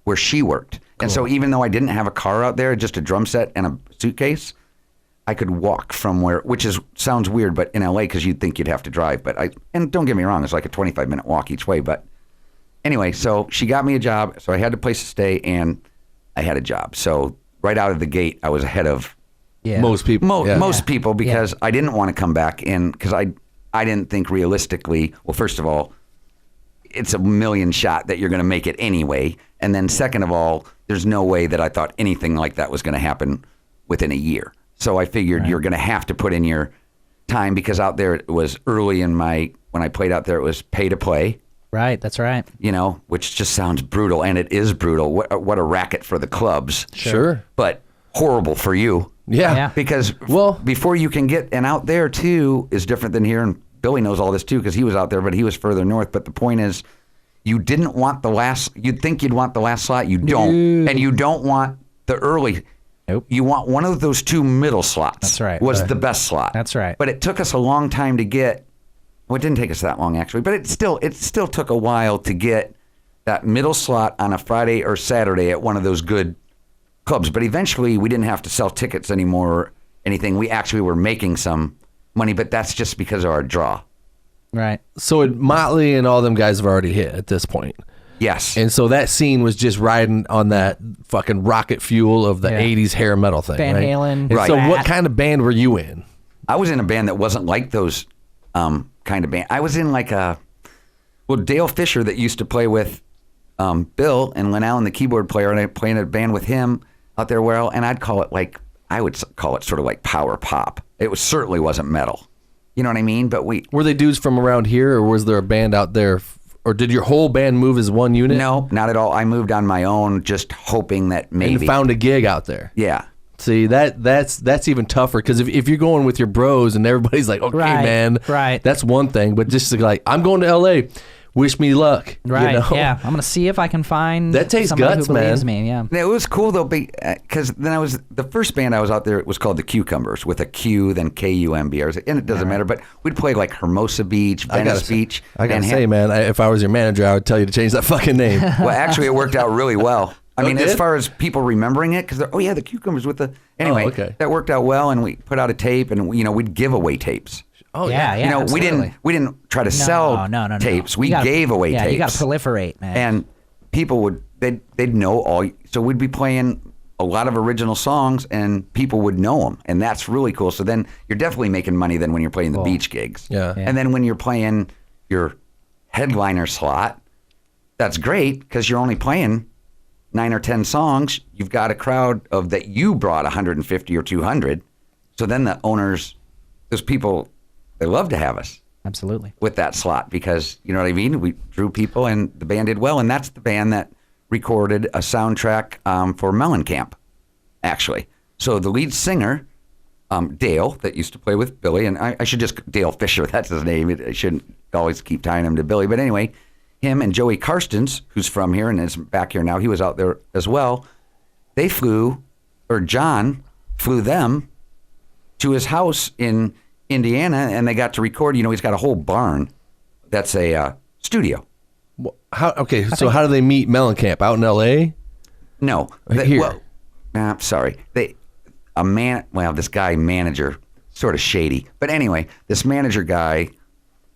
where she worked. Cool. And so even though I didn't have a car out there, just a drum set and a suitcase, I could walk from where, sounds weird, but in LA, because you'd think you'd have to drive. And don't get me wrong, it's like a 25-minute walk each way. But anyway, so she got me a job, so I had a place to stay, and I had a job. So right out of the gate, I was ahead of most people. Most people, because I didn't want to come back in, because I didn't think realistically, well, first of all, it's a million shot that you're going to make it anyway. And then second of all, there's no way that I thought anything like that was going to happen within a year. So I figured you're going to have to put in your time, because out there it was early in when I played out there, it was pay to play. Right, that's right. Which just sounds brutal, and it is brutal. What a racket for the clubs. Sure. But horrible for you. Yeah. Because before you can get, and out there too is different than here, and Billy knows all this too because he was out there, but he was further north. But the point is, you didn't want you'd think you'd want the last slot. You don't. And you don't want the early. Nope. You want one of those two middle slots. That's right. Was the best slot. That's right. But it took us a long time to get, well, it didn't take us that long actually, but it still took a while to get that middle slot on a Friday or Saturday at one of those good clubs. But eventually we didn't have to sell tickets anymore or anything. We actually were making some money, but that's just because of our draw. Right. So Motley and all them guys have already hit at this point. Yes. And so that scene was just riding on that fucking rocket fuel of the 80s hair metal thing. Van right? Halen. And so what kind of band were you in? I was in a band that wasn't like those kind of band. I was in like Dale Fisher that used to play with Bill and Lyn Allen, the keyboard player, and I played in a band with him out there and I would call it sort of like power pop. It certainly wasn't metal. You know what I mean? But were they dudes from around here, or was there a band out there, or did your whole band move as one unit? No, not at all. I moved on my own, just hoping that maybe. And you found a gig out there. Yeah. See, that's even tougher, because if you're going with your bros and everybody's like, okay, man, that's one thing. But just like, I'm going to L.A., wish me luck. Right. You know? Yeah. I'm gonna see if I can find that takes somebody guts, who believes man. Me. Yeah. It was cool though, because then the first band I was out there. It was called the Cucumbers with a Q, then Kumbr, and it doesn't matter. But we'd play like Hermosa Beach, Venice Beach. I gotta say, man, if I was your manager, I would tell you to change that fucking name. Well, actually, it worked out really well. I mean, as far as people remembering it, because the Cucumbers with the that worked out well, and we put out a tape, and we'd give away tapes. Oh yeah. We didn't try to sell tapes. We gave away tapes. You got to proliferate, man. And people they'd know all. So we'd be playing a lot of original songs, and people would know them, and that's really cool. So then you're definitely making money then when you're playing the beach gigs. Yeah. And then when you're playing your headliner slot, that's great because you're only playing 9 or 10 songs. You've got a crowd that you brought 150 or 200. So then the owners, those people. They love to have us. Absolutely. With that slot because, you know what I mean? We drew people and the band did well. And that's the band that recorded a soundtrack for Mellencamp, actually. So the lead singer, Dale, that used to play with Billy, and I should just, Dale Fisher, that's his name. I shouldn't always keep tying him to Billy. But anyway, him and Joey Karstens, who's from here and is back here now, he was out there as well. John flew them to his house in Indiana, and they got to record. He's got a whole barn that's a studio. How do they meet Mellencamp? Out in L.A.? No. Here. Sorry. This guy, manager, sort of shady. But anyway, this manager guy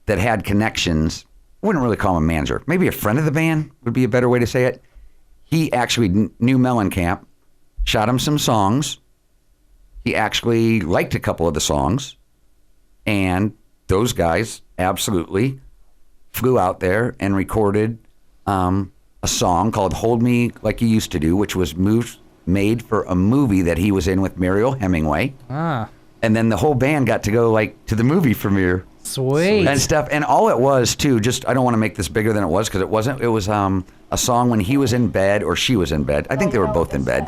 that had connections, I wouldn't really call him a manager. Maybe a friend of the band would be a better way to say it. He actually knew Mellencamp, shot him some songs. He actually liked a couple of the songs. And those guys absolutely flew out there and recorded a song called "Hold Me Like You Used to Do," which was made for a movie that he was in with Mariel Hemingway. And then the whole band got to go like to the movie premiere. Sweet. And stuff. And all it was too, just, I don't want to make this bigger than it was, because it wasn't. It was a song when he was in bed or she was in bed. I think they were both in bed.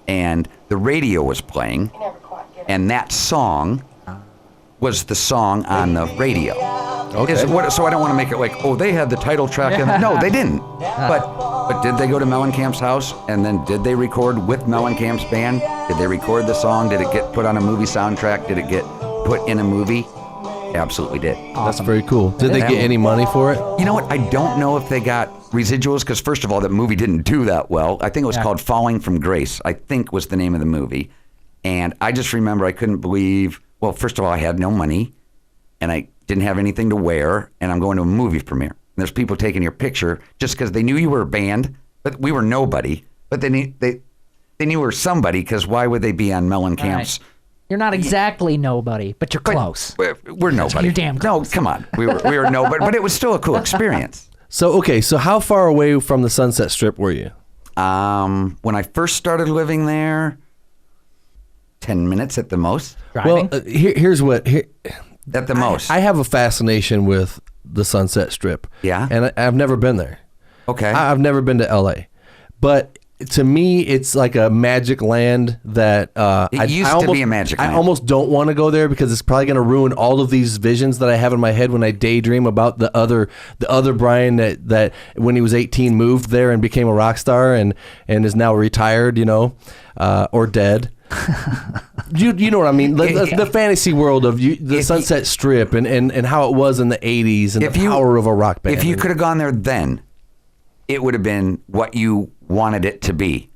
And the radio was playing. And that song was the song on the radio. Okay. So I don't want to make it like, oh, they had the title track. No, they didn't. But did they go to Mellencamp's house? And then did they record with Mellencamp's band? Did they record the song? Did it get put on a movie soundtrack? Did it get put in a movie? Absolutely did. That's very cool. Did they get any money for it? You know what? I don't know if they got residuals, because first of all, that movie didn't do that well. I think it was called Falling from Grace, I think was the name of the movie. And I just remember I couldn't believe, well, first of all, I had no money and I didn't have anything to wear, and I'm going to a movie premiere. And there's people taking your picture just because they knew you were a band, but we were nobody. But they knew we were somebody, because why would they be on Mellencamp's? Right. You're not exactly nobody, but you're close. We're nobody. You're damn close. No, come on. We were nobody, but it was still a cool experience. So how far away from the Sunset Strip were you? When I first started living there, 10 minutes at the most. Driving? Well, here's what... At the most. I have a fascination with the Sunset Strip. Yeah? And I've never been there. Okay. I've never been to L.A. But to me, it's like a magic land that... It used to be a magic land. I almost don't want to go there, because it's probably going to ruin all of these visions that I have in my head when I daydream about the other Brian that when he was 18 moved there and became a rock star and is now retired, or dead. You know what I mean? The fantasy world of the Sunset Strip and how it was in the 80s and the power of a rock band. If you could have gone there then, it would have been what you wanted it to be.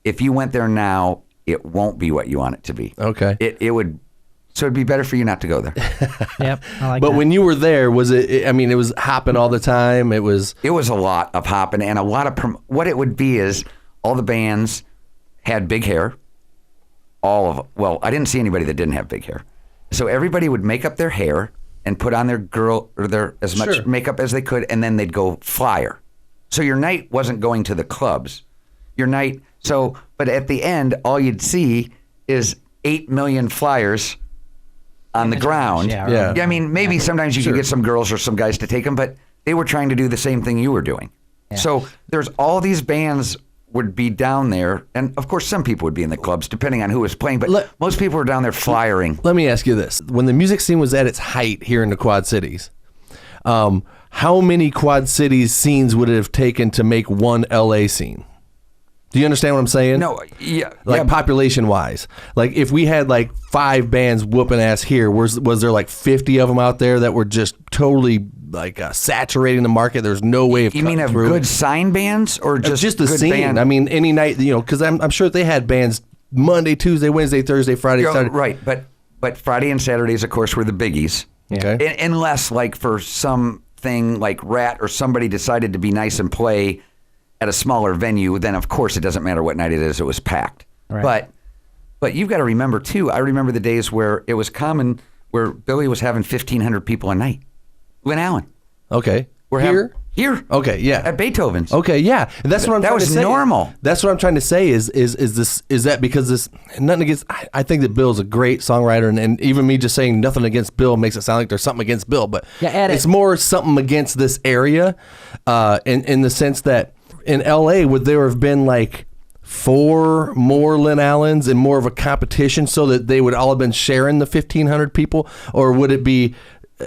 If you went there now, it won't be what you want it to be. Okay. It would, so it'd be better for you not to go there. Yep, I like But that. when you were there, was it? I mean, it was hopping all the time. It was a lot of hopping and a lot of what it would be is all the bands had big hair. Well, I didn't see anybody that didn't have big hair. So everybody would make up their hair and put on their as much makeup as they could, and then they'd go flyer. So your night wasn't going to the clubs. But at the end, all you'd see is 8 million flyers on the ground. Yeah. I mean, maybe sometimes you could get some girls or some guys to take them, but they were trying to do the same thing you were doing. Yeah. So there's all these bands would be down there, and of course some people would be in the clubs depending on who was playing, but most people were down there flyering. Let me ask you this. When the music scene was at its height here in the Quad Cities, how many Quad Cities scenes would it have taken to make one LA scene? Do you understand what I'm saying? No, yeah. Population wise, like if we had like 5 bands whooping ass here, was there like 50 of them out there that were just totally like saturating the market? There's no way of you mean of through. Good sign bands or just the good scene? band? I mean, any night, because I'm sure they had bands Monday, Tuesday, Wednesday, Thursday, Friday, Saturday. Right, but Friday and Saturdays, of course, were the biggies. Okay. Unless like for something like Rat or somebody decided to be nice and play at a smaller venue, then of course it doesn't matter what night it is, it was packed. Right. But you've got to remember too, I remember the days where it was common where Billy was having 1,500 people a night. Lyn Allen. Okay. Here? Okay, yeah. At Beethoven's. Okay, yeah. And that's what I'm trying to say. That was normal. That's what I'm trying to say is that because this, nothing against, I think that Bill's a great songwriter, and even me just saying nothing against Bill makes it sound like there's something against Bill, but it's more something against this area in the sense that in LA, would there have been like 4 more Lyn Allens and more of a competition so that they would all have been sharing the 1,500 people? Or would it be,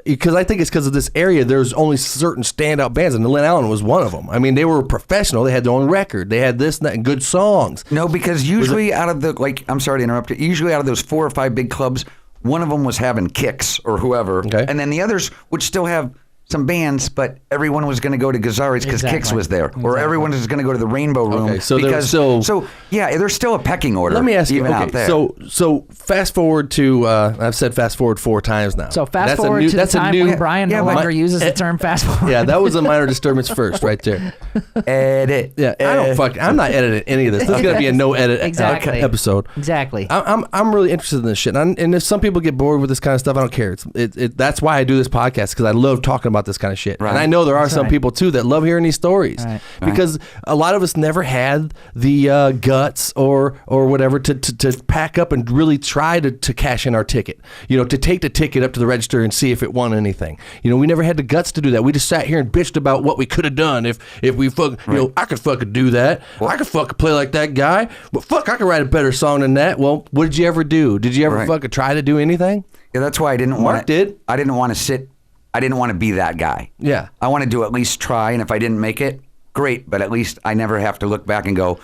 because I think it's because of this area, there's only certain standout bands, and Lyn Allen was one of them. I mean, they were professional. They had their own record. They had this and that and good songs. No, because usually out of the, I'm sorry to interrupt you, usually out of those 4 or 5 big clubs, one of them was having Kicks or whoever. Okay. And then the others would still have some bands, but everyone was going to go to Gazzari's because Kicks was there, or everyone was going to go to the Rainbow Room. Okay, so there's still a pecking order. Let me ask you, even out there. So fast forward to I've said fast forward 4 times now. So fast forward to the time when Brian no longer uses the term fast forward. Yeah, that was a Miner Disturbance first, right there. Edit. Yeah, I'm not editing any of this. This is going to be a no edit episode. Exactly. I'm really interested in this shit, and if some people get bored with this kind of stuff, I don't care. That's why I do this podcast, because I love talking about about this kind of shit. Right. And I know there are That's some right. people too that love hearing these stories because a lot of us never had the guts or whatever to pack up and really try to cash in our ticket. To take the ticket up to the register and see if it won anything. We never had the guts to do that. We just sat here and bitched about what we could have done if we I could fucking do that. I could fucking play like that guy. But fuck, I could write a better song than that. Well, what did you ever do? Did you ever fucking try to do anything? Yeah, that's why I didn't want Mark did. I didn't want to sit. I didn't want to be that guy. Yeah. I wanted to at least try, and if I didn't make it, great. But at least I never have to look back and go,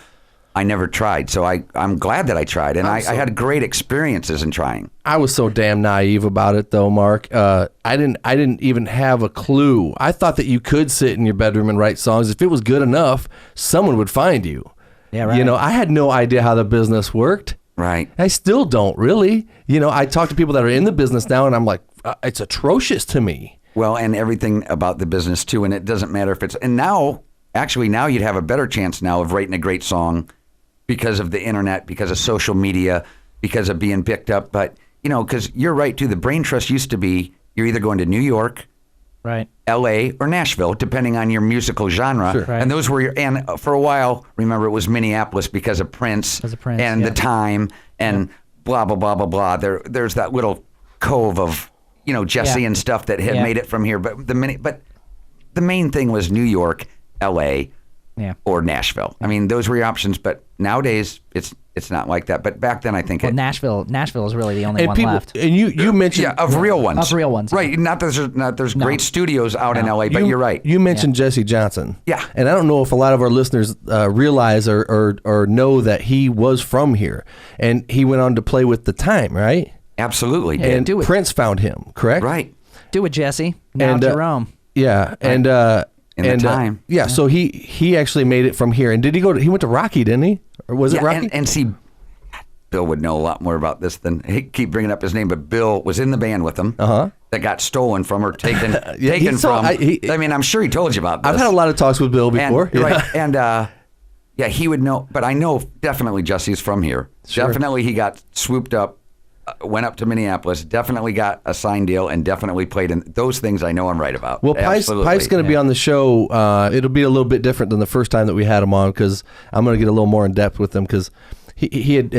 I never tried. So I'm glad that I tried, and I had great experiences in trying. I was so damn naive about it, though, Mark. I didn't even have a clue. I thought that you could sit in your bedroom and write songs. If it was good enough, someone would find you. Yeah, right. I had no idea how the business worked. Right. I still don't really. I talk to people that are in the business now, and I'm like, it's atrocious to me. Well, and everything about the business too, and it doesn't matter if it's. And now you'd have a better chance now of writing a great song because of the internet, because of social media, because of being picked up. But because you're right too. The brain trust used to be you're either going to New York, Right. L.A. or Nashville, depending on your musical genre. Sure. Right. And those were and for a while, remember, it was Minneapolis because of Prince, and the time and blah, blah, blah, blah, blah. There's that little cove of, Jesse and stuff that had made it from here. But the main thing was New York, L.A. or Nashville. I mean, those were your options. But nowadays, it's not like that. But back then, I think Nashville is really the only one left. And you mentioned of real ones. Of real ones. Right. Not there's great studios out in LA, but you're right. You mentioned Jesse Johnson. Yeah. And I don't know if a lot of our listeners realize or know that he was from here. And he went on to play with The Time, right? Absolutely. And do it. Prince found him, correct? Right. Do it, Jesse. Now And, Jerome. Yeah. And In The Time. so he actually made it from here. And did he he went to Rocky, didn't he? Or was it Rocky? And see, Bill would know a lot more about this than he keep bringing up his name, but Bill was in the band with him. That got stolen from or taken from. I mean, I'm sure he told you about this. I've had a lot of talks with Bill before. And, right. And he would know, but I know definitely Jesse's from here. Sure. Definitely he got swooped up, went up to Minneapolis, definitely got a signed deal, and definitely played in those things I know I'm right about. Well, Pipe's going to be on the show. It'll be a little bit different than the first time that we had him on because I'm going to get a little more in depth with him because he had,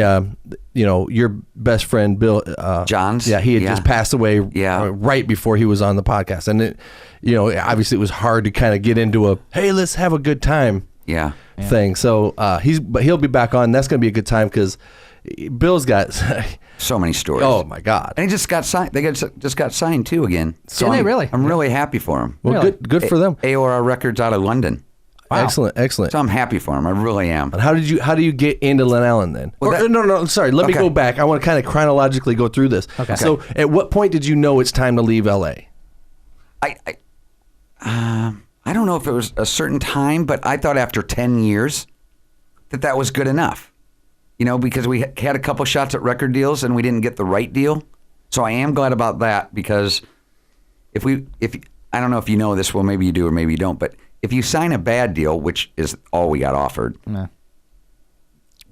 your best friend, Bill. Johns? Yeah, he had just passed away right before he was on the podcast. And, obviously it was hard to kind of get into hey, let's have a good time thing. So he'll be back on. That's going to be a good time because Bill's got so many stories. Oh my God! And he just got signed. They just got signed too again. So Did they really? I'm really happy for him. Well, Really? good for them. AOR Records out of London. Wow. Excellent. So I'm happy for him. I really am. And how do you get into Lyn Allen then? Well, no, sorry. Let me go back. I want to kind of chronologically go through this. Okay. So at what point did you know it's time to leave LA? I don't know if it was a certain time, but I thought after 10 years that was good enough. Because we had a couple shots at record deals and we didn't get the right deal. So I am glad about that because if I don't know if you know this, well, maybe you do or maybe you don't, but if you sign a bad deal, which is all we got offered,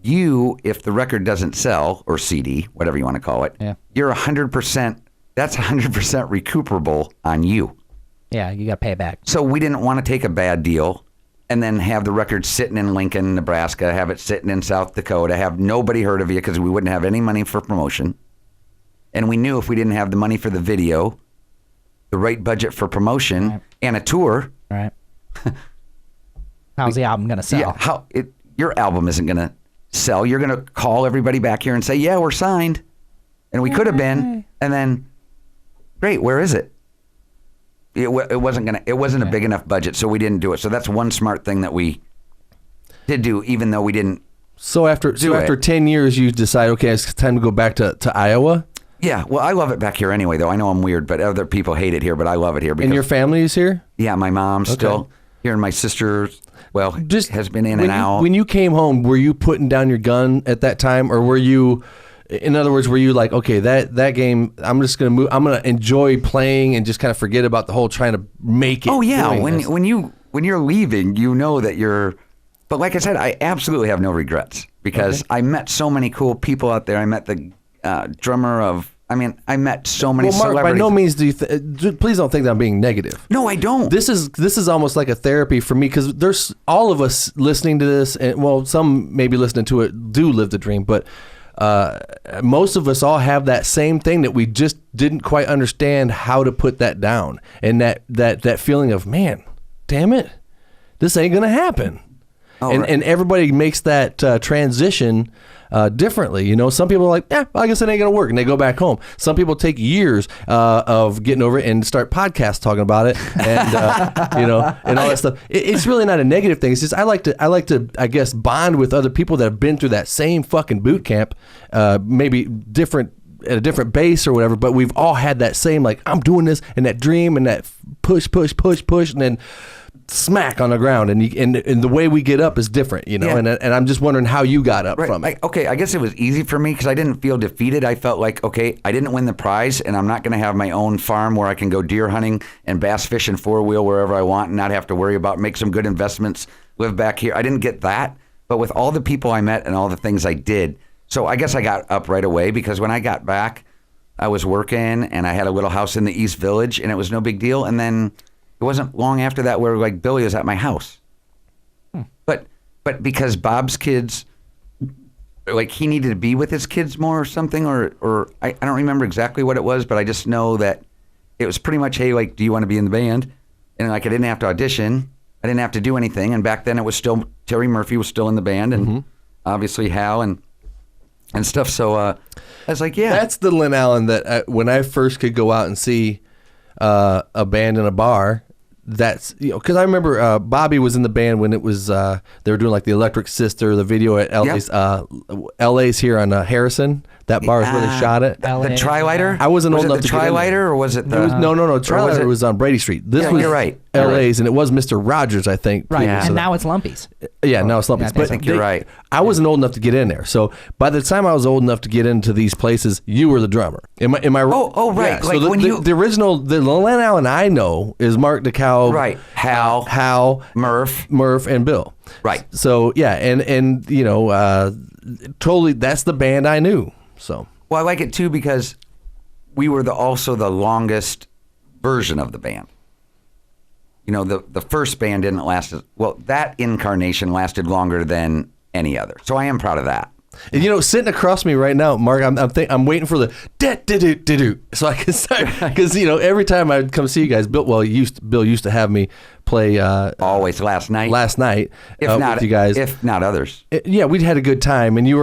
if the record doesn't sell, or CD, whatever you want to call it, you're 100%, that's 100% recuperable on you. Yeah, you got to pay it back. So we didn't want to take a bad deal and then have the record sitting in Lincoln, Nebraska, have it sitting in South Dakota, have nobody heard of you because we wouldn't have any money for promotion. And we knew if we didn't have the money for the video, the right budget for promotion, and a tour. Right. How's the album going to sell? Yeah, your album isn't going to sell. You're going to call everybody back here and say, yeah, we're signed. And we could have been. And then, great, where is it? It wasn't a big enough budget, so we didn't do it. So that's one smart thing that we did do, even though we didn't. So after 10 years, you decide, okay, it's time to go back to Iowa? Yeah, well, I love it back here anyway, though. I know I'm weird, but other people hate it here, but I love it here. Because, and your family is here? Yeah, my mom's still here, and my sister, has been in and out. When you came home, were you putting down your gun at that time, or were you, in other words, were you like, okay, that game, I'm just going to move, I'm going to enjoy playing and just kind of forget about the whole trying to make it? Oh, yeah, when you're leaving, you know that you're, but like I said, I absolutely have no regrets because I met so many cool people out there. I met the drummer of I mean, I met so many Mark, celebrities. by no means do you please don't think that I'm being negative. No, I don't. This is almost like a therapy for me, because there's all of us listening to this, and well, some maybe listening to it do live the dream, but most of us all have that same thing that we just didn't quite understand how to put that down, and that feeling of, man, damn it, this ain't gonna happen. And everybody makes that transition differently. Some people are like, I guess it ain't gonna work, and they go back home. Some people take years of getting over it and start podcasts talking about it, and and all that stuff. It's really not a negative thing. It's just I like to I guess bond with other people that have been through that same fucking boot camp, maybe different at a different base or whatever, but we've all had that same, like, I'm doing this, and that dream, and that push, and then smack on the ground, and the way we get up is different, and I'm just wondering how you got up from it. I guess it was easy for me because I didn't feel defeated. I felt like, okay, I didn't win the prize, and I'm not going to have my own farm where I can go deer hunting and bass fishing 4-wheel wherever I want and not have to worry about make some good investments, live back here. I didn't get that, but with all the people I met and all the things I did, so I guess I got up right away, because when I got back, I was working and I had a little house in the East Village, and it was no big deal, and then it wasn't long after that where, like, Billy was at my house. But because Bob's kids, like, he needed to be with his kids more or something, or I don't remember exactly what it was, but I just know that it was pretty much, hey, like, do you want to be in the band? And, like, I didn't have to audition. I didn't have to do anything. And back then it was still, Terry Murphy was still in the band, and obviously Hal and stuff. So I was like, yeah. That's the Lyn Allen that when I first could go out and see a band in a bar, that's, because I remember Bobby was in the band when it was they were doing like the Electric Sister, the video at LA's here on Harrison. That bar is where they shot it. The Tri-Lighter? I wasn't old enough to get in there. The Tri-Lighter, or was it the... No. Tri-Lighter was on Brady Street. This was you're right. LA's, and it was Mr. Rogers, I think. Right, previously. and now it's Lumpy's. Yeah, now it's Lumpy's. Yeah, I think you're right. I wasn't old enough to get in there. So by the time I was old enough to get into these places, you were the drummer. Am I right? Oh, right. Yeah, Like so when the original, the Lyn Allen I know is Mark Dekalb. Right. Hal. Murph. And Bill. Right. So, yeah, and totally, that's the band I knew, so... Well, I like it too because we were also the longest version of the band. The first band didn't last that incarnation lasted longer than any other. So I am proud of that. And sitting across me right now, Mark, I'm waiting for the do so I can start, because every time I come see you guys, Bill used to have me play always last night if not with you guys, if not others. Yeah, we'd had a good time, and you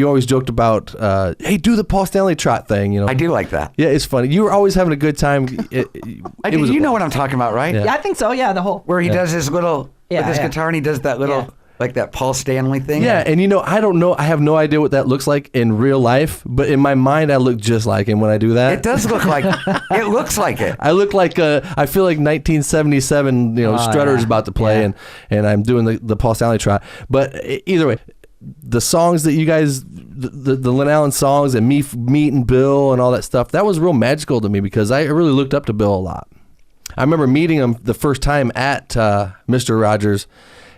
always joked about hey, do the Paul Stanley trot thing. I do like that. Yeah, it's funny. You were always having a good time. You know what I'm talking about, right? Yeah, I think so. Yeah, the whole where he does his little with his guitar, and he does that little. Like that Paul Stanley thing? Yeah, and I don't know, I have no idea what that looks like in real life, but in my mind I look just like him when I do that. It does look like it looks like it. I look like I feel like 1977, Strutter's about to play, and I'm doing the Paul Stanley trot. But either way, the songs that you guys, the Lyn Allen songs, and me meeting Bill and all that stuff, that was real magical to me, because I really looked up to Bill a lot. I remember meeting him the first time at Mr. Rogers.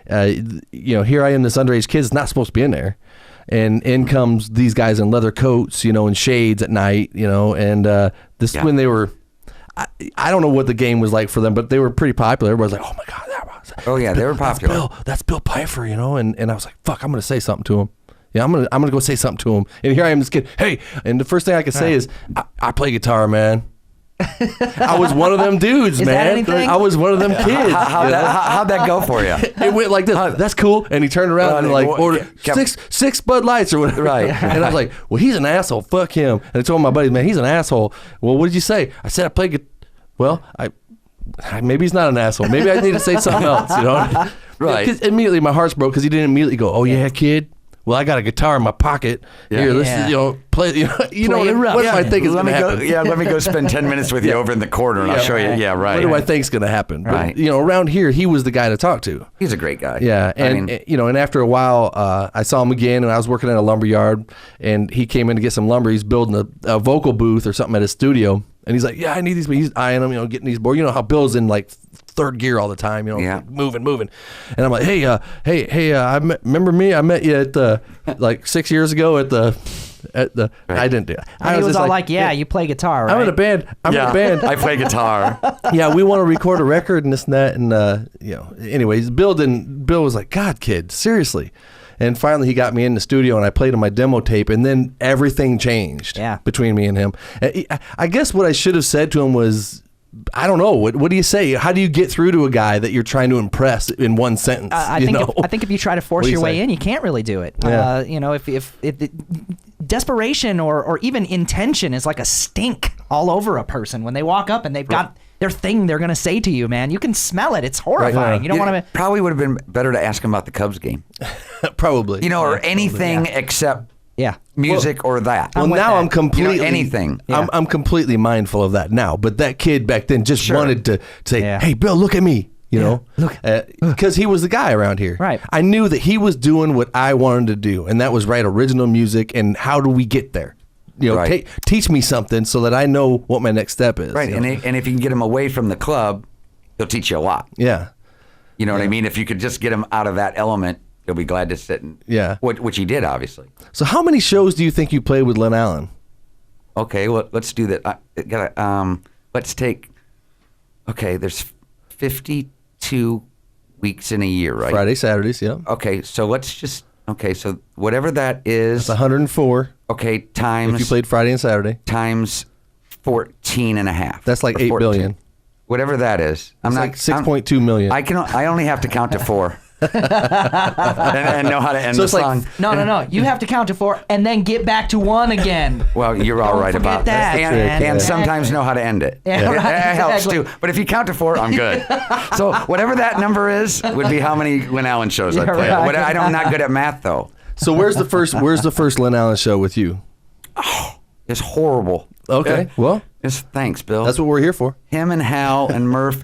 Here I am, this underage kid is not supposed to be in there, and in comes these guys in leather coats, and shades at night, and this when they were, I don't know what the game was like for them, but they were pretty popular. Everybody's like, oh my God, they were popular. That's Bill Pfeiffer, and I was like, fuck, I'm gonna say something to him. Yeah, I'm gonna go say something to him. And here I am, this kid. Hey, and the first thing I could say is, I play guitar, man. I was one of them dudes, man. I was one of them kids. How'd that go for you? It went like this. That's cool. And he turned around and ordered six Bud Lights or whatever. Right. And I was like, well, he's an asshole. Fuck him. And I told my buddies, man, he's an asshole. Well, what did you say? I said I play guitar. Well, maybe he's not an asshole. Maybe I need to say something else. Right. Because immediately my heart's broke, because he didn't immediately go, oh yeah, kid. Well, I got a guitar in my pocket. Here, let's play. What do I think is going to happen? Let me go spend 10 minutes with you over in the corner, and I'll show you. Yeah, right. What do I think is going to happen? Right. But, around here, he was the guy to talk to. He's a great guy. Yeah, and and after a while, I saw him again, and I was working at a lumber yard, and he came in to get some lumber. He's building a vocal booth or something at his studio, and he's like, "Yeah, I need these." But he's eyeing them, getting these boards. You know how Bill's in like third gear all the time, moving. And I'm like, hey, remember me? I met you at like 6 years ago at the I didn't do it. And he was all like, yeah, you play guitar, right? I'm in a band. I play guitar. Yeah, we want to record a record and this and that. And, anyways, Bill was like, God, kid, seriously. And finally he got me in the studio and I played him my demo tape and then everything changed between me and him. I guess what I should have said to him was, I don't know. What do you say? How do you get through to a guy that you're trying to impress in one sentence? I think if you try to force your way in, you can't really do it. Yeah. If desperation or even intention is like a stink all over a person when they walk up and they've got their thing they're going to say to you, man. You can smell it. It's horrifying. Right. You don't want to. Probably would have been better to ask him about the Cubs game. Probably. Or anything except music or that. Well, now I'm completely anything. I'm completely mindful of that now. But that kid back then just wanted to say, "Hey, Bill, look at me." Look, because he was the guy around here. Right. I knew that he was doing what I wanted to do, and that was write original music. And how do we get there? Teach me something so that I know what my next step is. Right. And if you can get him away from the club, he'll teach you a lot. Yeah. You know what I mean? If you could just get him out of that element, he'll be glad to sit and which he did, obviously. So how many shows do you think you played with Lyn Allen? Okay, well, let's do that. Let's take. Okay, there's 52 weeks in a year, right? Friday, Saturdays, yeah. Okay, so let's just. Okay, so whatever that is. That's 104. Okay, times. If you played Friday and Saturday. Times 14 and a half. That's like 8 billion. Whatever that is. I'm like 6.2 million. I only have to count to 4. and know how to end the song. No. You have to count to 4 and then get back to 1 again. Well, you're all right about that. And sometimes know how to end it. Yeah, right, That helps too. But if you count to 4, I'm good. So whatever that number is would be how many Lyn Allen shows I played. Right. I'm not good at math though. So where's the first Lyn Allen show with you? Oh, it's horrible. Okay. Well, thanks, Bill. That's what we're here for. Him and Hal and Murph.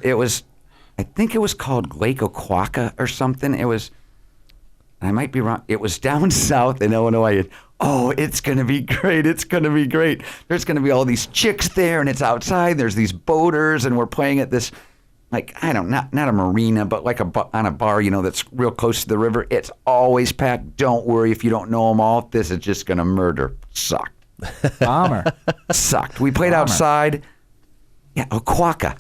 I think it was called Lake Oquaka or something. I might be wrong. It was down south in Illinois. Oh, it's going to be great. It's going to be great. There's going to be all these chicks there, and it's outside. There's these boaters, and we're playing at this, not a marina, but like on a bar, that's real close to the river. It's always packed. Don't worry if you don't know them all. This is just going to murder. Sucked. Bomber. Sucked. We played outside. Yeah, Oquaka.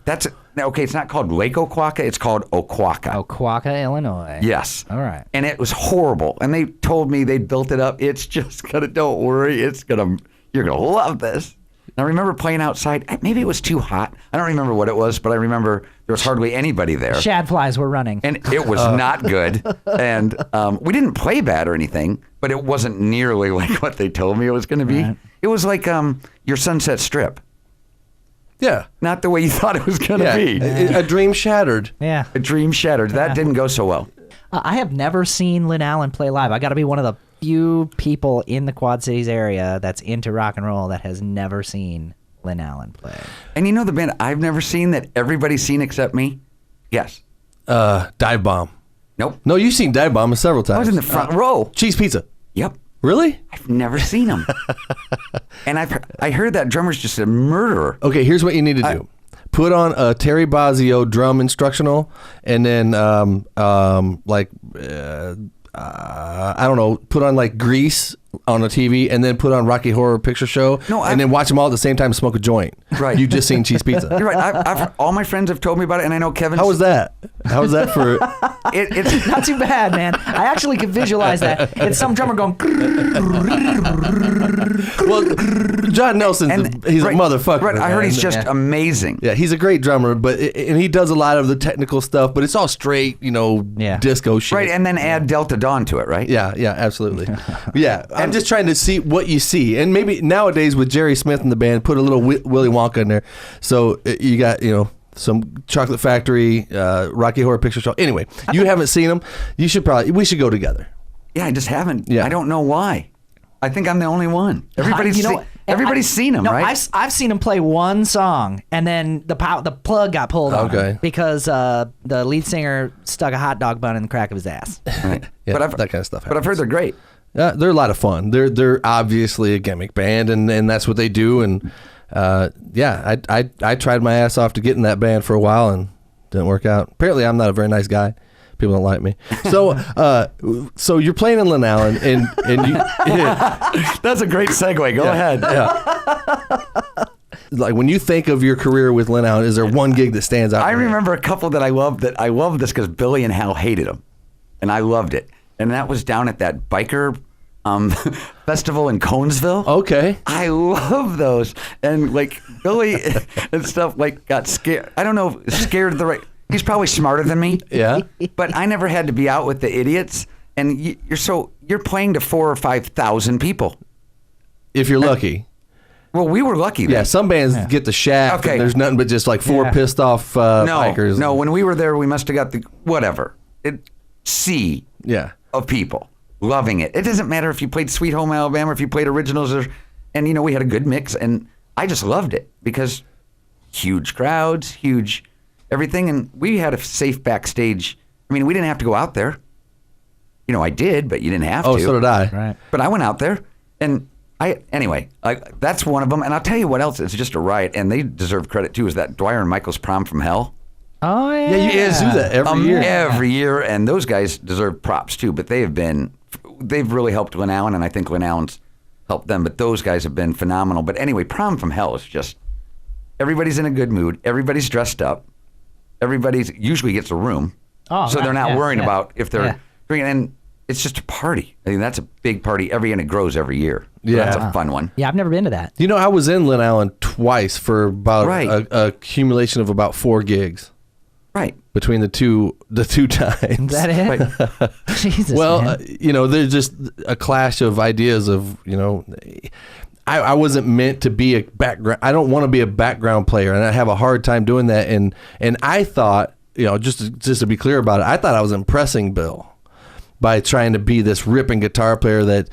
Okay, it's not called Lake Oquaka. It's called Oquaka. Oquaka, Illinois. Yes. All right. And it was horrible. And they told me they built it up. It's just don't worry. You're going to love this. And I remember playing outside. Maybe it was too hot. I don't remember what it was, but I remember there was hardly anybody there. Shad flies were running. And it was not good. And we didn't play bad or anything, but it wasn't nearly like what they told me it was going to be. Right. It was like your Sunset Strip. Yeah. Not the way you thought it was going to be. A dream shattered. Yeah. A dream shattered. That didn't go so well. I have never seen Lyn Allen play live. I got to be one of the few people in the Quad Cities area that's into rock and roll that has never seen Lyn Allen play. And the band I've never seen that everybody's seen except me? Yes. Dive Bomb. Nope. No, you've seen Dive Bomb several times. I was in the front row. Cheese Pizza. Yep. Really? I've never seen him. And I heard that drummer's just a murderer. Okay, here's what you need to do. Put on a Terry Bozzio drum instructional, and then I don't know, put on like Grease on a TV, and then put on Rocky Horror Picture Show, and then watch them all at the same time, smoke a joint. Right. You've just seen Cheese Pizza. You're right. All my friends have told me about it, and I know Kevin. How was that? How was that for? It's not too bad, man. I actually could visualize that. It's some drummer going. Well, John Nelson's he's a motherfucker. Right. I heard he's just amazing. Yeah, he's a great drummer, and he does a lot of the technical stuff, but it's all straight, disco shit. Right, and then add Delta Dawn to it, right? Yeah, absolutely. Yeah, I'm just trying to see what you see, and maybe nowadays with Jerry Smith in the band, put a little Willy Wonka in there. So you got some Chocolate Factory, Rocky Horror Picture Show. Anyway, you haven't seen them. We should go together. Yeah, I just haven't. Yeah. I don't know why. I think I'm the only one. Everybody's seen him, right? I've seen him play one song, and then the plug got pulled on him because the lead singer stuck a hot dog bun in the crack of his ass. Right. Yeah, that kind of stuff happens. But I've heard they're great. They're a lot of fun. They're obviously a gimmick band, and that's what they do. And I tried my ass off to get in that band for a while and didn't work out. Apparently, I'm not a very nice guy, People don't like me. So you're playing in Lyn Allen, and you. That's a great segue. Go ahead. Yeah. Like when you think of your career with Lyn Allen, is there one gig that stands out? I remember a couple that I loved. That I loved this because Billy and Hal hated them, and I loved it. And that was down at that biker festival in Conesville. Okay. I love those. And like Billy and stuff like got scared. I don't know, scared of the right. He's probably smarter than me. Yeah. But I never had to be out with the idiots. And you're playing to 4,000 or 5,000 people. If you're lucky. Well, we were lucky. Yeah, some bands get the shaft. Okay. And there's nothing but just like four pissed off bikers. No, when we were there, we must have got the whatever. Sea of people loving it. It doesn't matter if you played Sweet Home Alabama or if you played originals, and we had a good mix, and I just loved it because huge crowds, huge everything, and we had a safe backstage. I mean, we didn't have to go out there. I did, but you didn't have to. Oh, so did I. Right. But I went out there, and that's one of them. And I'll tell you what else. It's just a riot, and they deserve credit too. Is that Dwyer and Michael's Prom from Hell? Oh yeah. Yeah, you guys do that every year. Every year, and those guys deserve props too. But they've really helped Lyn Allen, and I think Lyn Allen's helped them. But those guys have been phenomenal. But anyway, Prom from Hell is just everybody's in a good mood. Everybody's dressed up. Everybody's usually gets a room, so they're not worrying about if they're drinking. And it's just a party. I mean, that's a big party every year, and it grows every year. So Yeah. that's a fun one. Yeah, I've never been to that. I was in Lyn Allen twice for about a accumulation of about 4 gigs. Right. Between the two times. Is that it? Right. Jesus. Well, man. there's just a clash of ideas of, I wasn't meant to be a background. I don't want to be a background player, and I have a hard time doing that. And I thought, just to be clear about it, I thought I was impressing Bill by trying to be this ripping guitar player that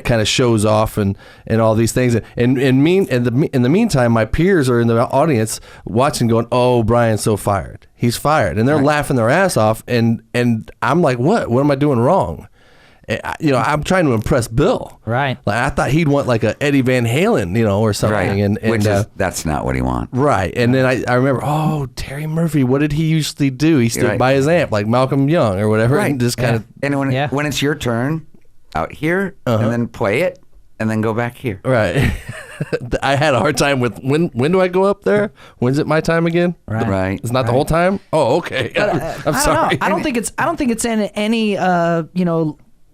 kind of shows off and all these things. And in the meantime, my peers are in the audience watching, going, "Oh, Brian's so fired. He's fired," and they're laughing their ass off. And I'm like, "What? What am I doing wrong?" I'm trying to impress Bill. Right. Like I thought he'd want like a Eddie Van Halen, or something. Right. And Which is that's not what he wants. Right. And then I remember, Terry Murphy, what did he usually do? He stood by his amp like Malcolm Young or whatever. Right. And just kind of. And when it's your turn, out here, and then play it, and then go back here. Right. I had a hard time with when do I go up there? When's it my time again? Right. It's not the whole time? Oh, okay. I'm sorry. I don't think it's in any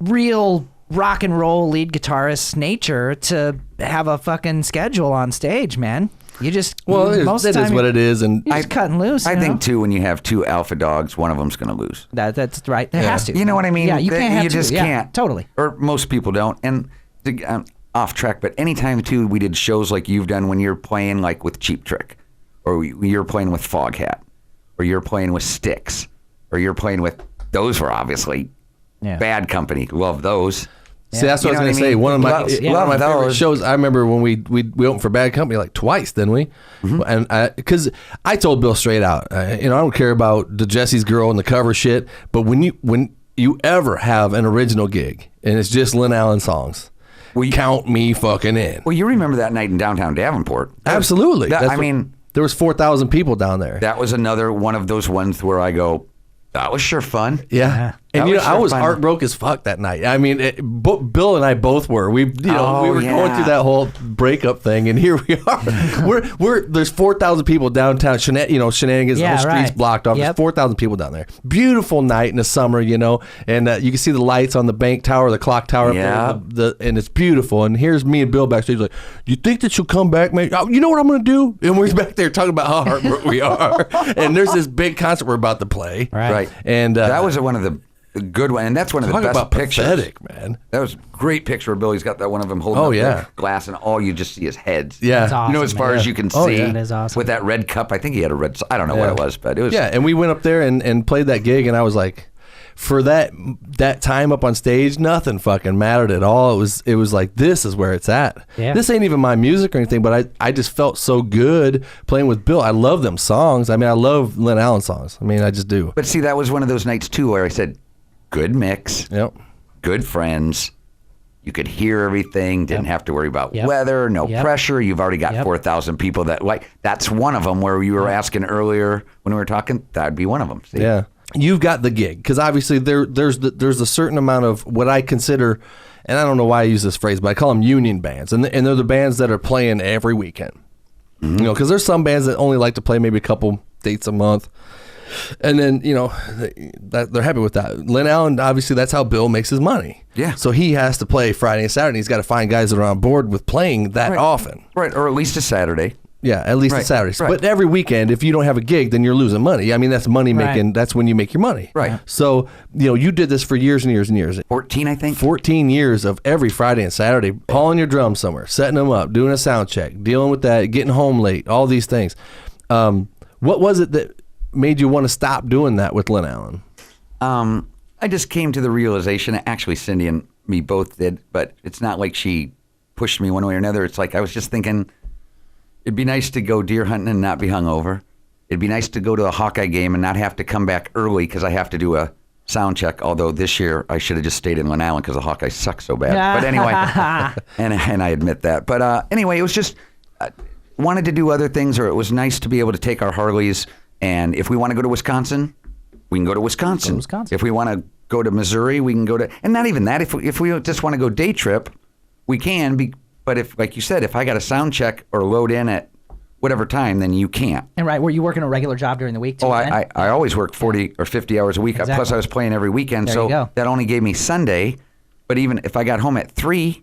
real rock and roll lead guitarist's nature to have a fucking schedule on stage, man. You just most of the time is what it is, and you're just cutting loose. I think too, when you have 2 alpha dogs, one of them's going to lose. That's right. There has to. You know what I mean? Yeah, you can't have you just can't. Totally. Or most people don't. And off track, but anytime too, we did shows like you've done when you're playing like with Cheap Trick, or you're playing with Foghat, or you're playing with Styx, or you're playing with those were obviously Bad Company. Love those. See, that's what I was going to say. One of my favorite shows. I remember when we opened for Bad Company like twice, didn't we? Mm-hmm. And because I told Bill straight out, I don't care about the Jesse's Girl and the cover shit, but when you ever have an original gig and it's just Lyn Allen songs, count me fucking in. Well, you remember that night in downtown Davenport? Absolutely. There was 4,000 people down there. That was another one of those ones where I go, that was sure fun. Yeah. And I was heartbroken as fuck that night. I mean, Bill and I both were. We were going through that whole breakup thing, and here we are. There's 4,000 people downtown. Shenanigans, the whole street's blocked off. There's 4,000 people down there. Beautiful night in the summer, and you can see the lights on the bank tower, the clock tower, and it's beautiful. And here's me and Bill backstage, like, "You think that you'll come back, man? You know what I'm going to do?" And we're back there talking about how heartbroken we are. And there's this big concert we're about to play. Right. And that was one of the good one, and that's one of the best pictures. Pathetic, man. That was a great picture of Billy's got that one of them holding up the glass, and all you just see is heads. Yeah, that's awesome, as far as you can see. That is awesome. With that red cup, I think he had a red. I don't know what it was, but it was. Yeah, and we went up there and played that gig, and I was like, for that time up on stage, nothing fucking mattered at all. It was like, this is where it's at. Yeah. This ain't even my music or anything, but I just felt so good playing with Bill. I love them songs. I mean, I love Lyn Allen songs. I mean, I just do. But see, that was one of those nights too where I said, good mix, good friends. You could hear everything, didn't have to worry about weather, no pressure. You've already got 4,000 people that like. That's one of them where you were asking earlier when we were talking. That'd be one of them. See? Yeah. you've got the gig, because obviously there's a certain amount of what I consider, and I don't know why I use this phrase, but I call them union bands, and they're the bands that are playing every weekend. Mm-hmm. You know, because there's some bands that only like to play maybe a couple dates a month, and then they're happy with that. Lyn Allen, obviously, that's how Bill makes his money. Yeah. So he has to play Friday and Saturday. He's got to find guys that are on board with playing that often. Right, or at least a Saturday. Yeah, at least a Saturday. Right. But every weekend, if you don't have a gig, then you're losing money. I mean, that's money making. That's when you make your money. Right. So, you did this for years and years and years. 14, I think. 14 years of every Friday and Saturday, hauling your drums somewhere, setting them up, doing a sound check, dealing with that, getting home late, all these things. What was it that made you want to stop doing that with Lyn Allen? I just came to the realization, actually Cindy and me both did, but it's not like she pushed me one way or another. It's like I was just thinking, it'd be nice to go deer hunting and not be hungover. It'd be nice to go to a Hawkeye game and not have to come back early because I have to do a sound check. Although this year I should have just stayed in Lyn Allen because the Hawkeyes suck so bad. But anyway, and I admit that. But anyway, it was just wanted to do other things, or it was nice to be able to take our Harleys. And if we want to go to Wisconsin, we can go to Wisconsin. If we want to go to Missouri, we can go to, and not even that. If we just want to go day trip, we can be. But if, like you said, if I got a sound check or load in at whatever time, then you can't. And were you working a regular job during the week too? Oh, I always worked 40 or 50 hours a week. Exactly. Plus I was playing every weekend. So that only gave me Sunday. But even if I got home at 3,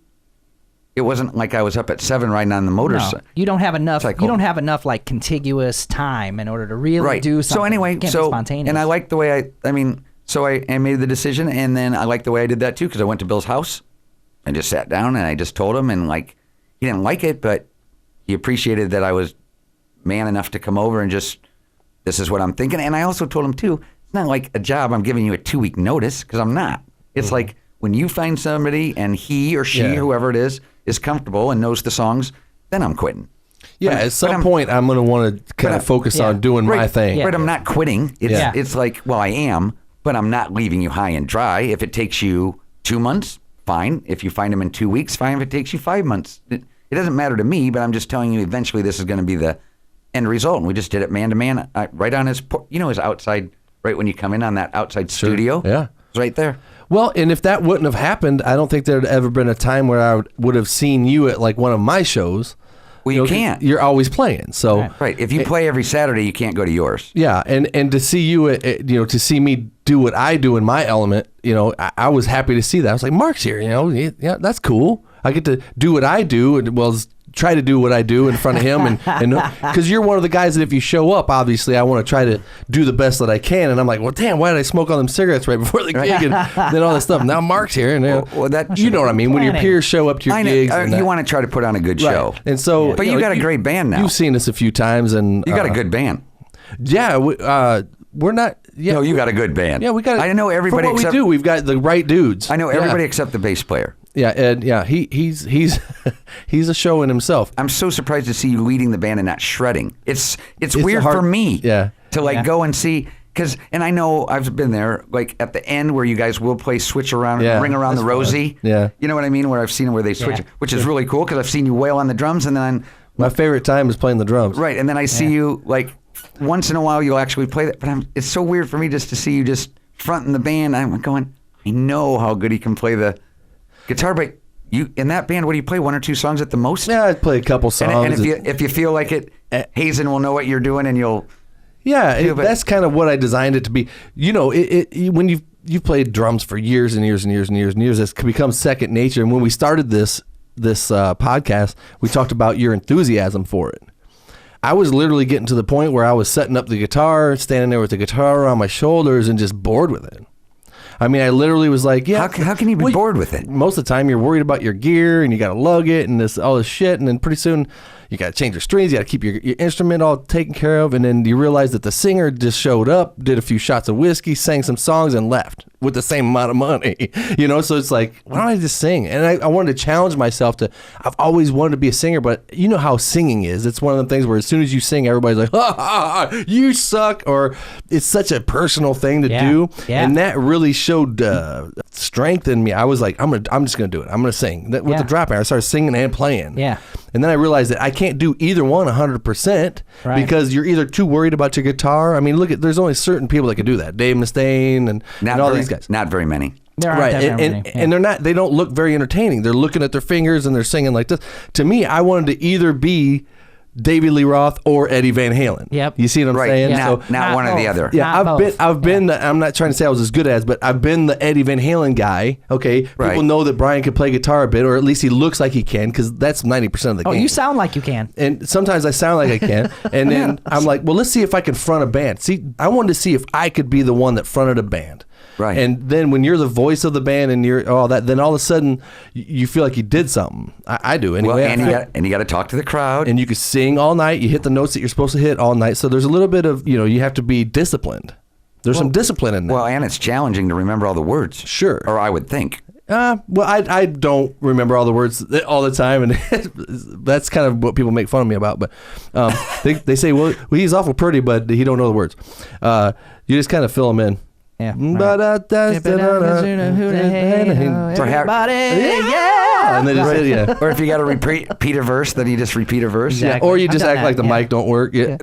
it wasn't like I was up at 7 riding on the motorcycle. No, you don't have enough. You don't have enough like contiguous time in order to really do something. So anyway, you can't be spontaneous. And I like the way I made the decision, and then I like the way I did that too, because I went to Bill's house and just sat down and I just told him, and like he didn't like it, but he appreciated that I was man enough to come over and just, this is what I'm thinking. And I also told him too, it's not like a job I'm giving you a 2-week notice, because I'm not. It's like when you find somebody and he or she, whoever it is comfortable and knows the songs, then I'm quitting. Yeah, at some point I'm going to want to kind of focus on doing my thing. But I'm not quitting. It's like, well, I am, but I'm not leaving you high and dry. If it takes you 2 months, fine. If you find them in 2 weeks, fine. If it takes you 5 months, it doesn't matter to me, but I'm just telling you eventually this is going to be the end result. And we just did it man to man, right on his outside, right when you come in on that outside studio. Yeah. It's right there. Well, and if that wouldn't have happened, I don't think there'd ever been a time where I would have seen you at like one of my shows. Well, you can't. You're always playing. So right. If you play every Saturday, you can't go to yours. Yeah, and to see you, to see me do what I do in my element, I was happy to see that. I was like, Mark's here. Yeah, that's cool. I get to do what I do, and try to do what I do in front of him, and because you're one of the guys that if you show up, obviously I want to try to do the best that I can, and I'm like, well, damn, why did I smoke all them cigarettes right before the gig and then all that stuff? Now Mark's here, and that you know what I mean. When your peers show up to your gigs, you want to try to put on a good show, and so. But you got a great band now. You've seen us a few times, and you got a good band. Yeah, we're not. Yeah, no, you got a good band. Yeah, we got. I know everybody. For what except, we do, we've got the right dudes. I know everybody except the bass player. Yeah, Ed. Yeah, he's he's a show in himself. I'm so surprised to see you leading the band and not shredding. It's weird for me. Yeah. To go and see, and I know I've been there, like at the end where you guys will play switch around, ring around the Rosie. Fun. Yeah. You know what I mean? Where I've seen where they switch, which is really cool because I've seen you wail on the drums, and then my favorite time is playing the drums. Right, and then I see you like once in a while you'll actually play that, but it's so weird for me just to see you just fronting the band. I'm going, I know how good he can play the guitar, but you in that band, what do you play? 1 or 2 songs at the most? Yeah, I'd play a couple songs. And if you feel like it, Hazen will know what you're doing, and you'll. Yeah, that's kind of what I designed it to be. When you've played drums for years and years and years and years and years, it's become second nature. And when we started this podcast, we talked about your enthusiasm for it. I was literally getting to the point where I was setting up the guitar, standing there with the guitar on my shoulders, and just bored with it. I mean, I literally was like, yeah. How can you be bored with it? Most of the time, you're worried about your gear, and you got to lug it, and all this shit, and then pretty soon, you got to change your strings, you got to keep your instrument all taken care of, and then you realize that the singer just showed up, did a few shots of whiskey, sang some songs, and left with the same amount of money. So it's like, why don't I just sing? And I wanted to challenge myself I've always wanted to be a singer, but you know how singing is. It's one of the things where as soon as you sing, everybody's like, ha, ha, ha, you suck, or it's such a personal thing to do. Yeah. And that really showed strength in me. I was like, I'm just gonna do it. I'm gonna sing. With the drop hammer, I started singing and playing. Yeah. And then I realized that I can't do either one 100% because you're either too worried about your guitar. I mean, there's only certain people that can do that. Dave Mustaine and all these guys. Not very many. There aren't that many. And they're not. They don't look very entertaining. They're looking at their fingers and they're singing like this. To me, I wanted to either be David Lee Roth or Eddie Van Halen. Yep. You see what I'm saying? Yeah. Not one or the other. Yeah, I've been. I'm not trying to say I was as good as, but I've been the Eddie Van Halen guy. Okay, people know that Brian can play guitar a bit, or at least he looks like he can, because that's 90% of the game. Oh, you sound like you can. And sometimes I sound like I can, and then I'm like, well, let's see if I can front a band. See, I wanted to see if I could be the one that fronted a band. Right. And then when you're the voice of the band and you're all that, then all of a sudden you feel like you did something. I do anyway. Well, and you got to talk to the crowd. And you can sing all night. You hit the notes that you're supposed to hit all night. So there's a little bit of, you have to be disciplined. There's some discipline in that. Well, and it's challenging to remember all the words. Sure. Or I would think. Well, I don't remember all the words all the time, and that's kind of what people make fun of me about. But they say, well, he's awful pretty, but he don't know the words. You just kind of fill them in. Yeah. Everybody, yeah. And then just hit, yeah. Or if you got to repeat a verse, then you just repeat a verse. Yeah. Or you just act like the mic don't work. Yeah.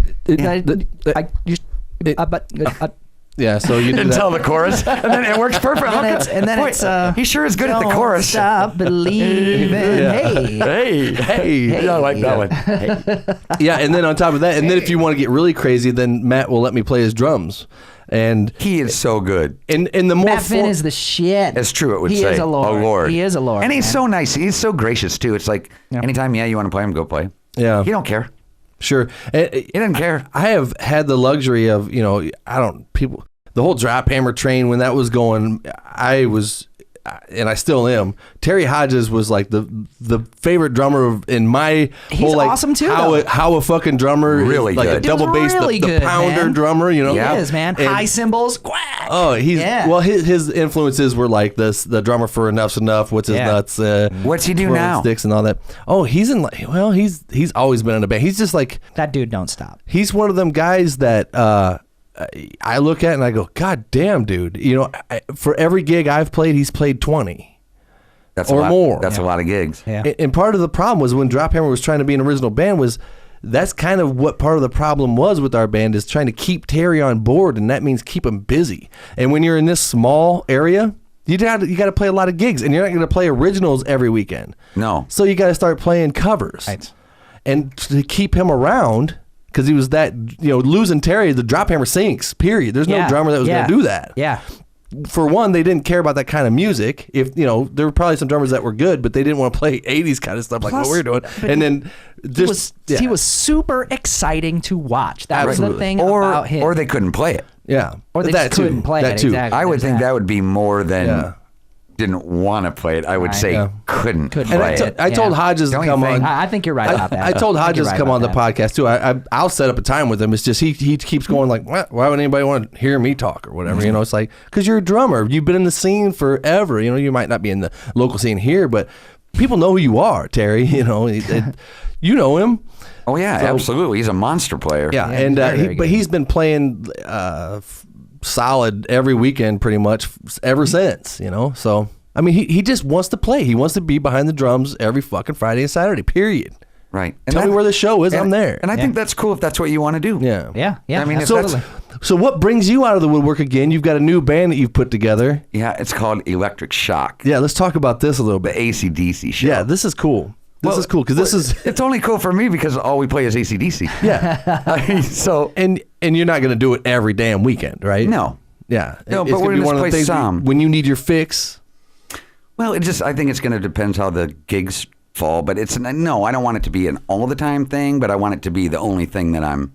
Yeah, so you do until that. the chorus, and then it works perfect. And then it's he sure is good at the chorus. Stop believing. Hey. Yeah, I like that one. Hey. Yeah, and then on top of that, and then if you want to get really crazy, then Matt will let me play his drums. And he is so good. And the more Matt Finn is the shit. It's true. It would he say is a lord. He is a lord. And he's so nice. He's so gracious too. It's like anytime, you want to play him, go play. Yeah. He don't care. Sure. He doesn't care. I have had the luxury of, the whole drop hammer train when that was going, I was, and I still am. Terry Hodges was like the favorite drummer in my whole, like, awesome too. How a fucking drummer really is, like good. a double bass, really the good, pounder man. drummer, He is, man. And, high cymbals, quack. Oh, his influences were like this, the drummer for Enough's Enough, What's His Nuts, what's he do now? Sticks and all that. Oh, he's always been in a band. He's just like that dude don't stop. He's one of them guys that I look at and I go, God damn, dude. For every gig I've played, he's played 20. That's or a lot, more. That's a lot of gigs. Yeah. And part of the problem was when Drop Hammer was trying to be an original band that's kind of what part of the problem was with our band, is trying to keep Terry on board, and that means keep him busy. And when you're in this small area, you got to play a lot of gigs, and you're not going to play originals every weekend. No. So you got to start playing covers. Right. And to keep him around, because he was that, losing Terry, the Drop Hammer sinks, period. There's no drummer that was going to do that. Yeah. For one, they didn't care about that kind of music. If there were probably some drummers that were good, but they didn't want to play 80s kind of stuff like what we're doing. And then he was super exciting to watch. That was the thing about him. Or they couldn't play it. Yeah. Or they just couldn't play it. Too. Exactly. I would think that would be more than didn't want to play it. I would say couldn't play it. I told Hodges to come on. I think you're right about that. I told Hodges to come on the podcast too. I'll set up a time with him. It's just he keeps going like, why would anybody want to hear me talk or whatever? It's like, because you're a drummer. You've been in the scene forever. You might not be in the local scene here, but people know who you are, Terry. You know him. Oh yeah, absolutely. He's a monster player. Yeah, and he's been playing solid every weekend pretty much ever since, so I mean he just wants to play. He wants to be behind the drums every fucking Friday and Saturday, period. Right. And tell me where the show is, I'm there. And I think that's cool if that's what you want to do. Yeah. I mean, so what brings you out of the woodwork again? You've got a new band that you've put together. Yeah, it's called Electric Shock. Yeah, let's talk about this a little bit. The AC/DC show. Yeah, this is cool. This is cool because it's only cool for me because all we play is AC/DC. Yeah. So and you're not going to do it every damn weekend, right? No. Yeah. No, but we're going to play some. When you need your fix. Well, I think it's going to depend how the gigs fall, but I don't want it to be an all the time thing, but I want it to be the only thing that I'm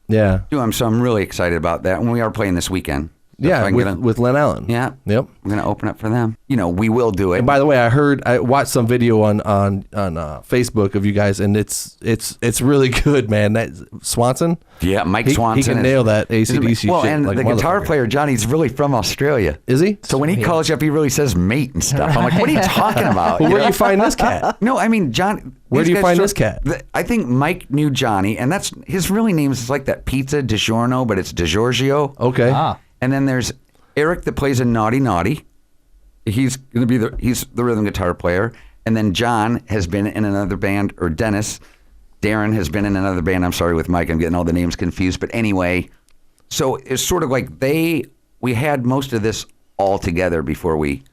doing. So I'm really excited about that. And we are playing this weekend. Yeah, with Lyn Allen. Yeah. Yep. We're going to open up for them. We will do it. And by the way, I watched some video on Facebook of you guys, and it's really good, man. That Swanson. Yeah, Mike Swanson. He can nail that AC/DC well, shit. and like the guitar player, Johnny's really from Australia. Is he? So when he calls you up, he really says mate and stuff. I'm like, what are you talking about? Well, where do you find this cat? No, I mean, John. Where do you find this cat? I think Mike knew Johnny, and that's his really name is like that pizza DiGiorno, but it's DiGiorgio. Okay. And then there's Eric that plays in Naughty Naughty. He's going to be he's the rhythm guitar player. And then John has been in another band, or Darren has been in another band. I'm sorry with Mike, I'm getting all the names confused. But anyway, so it's sort of like we had most of this all together before we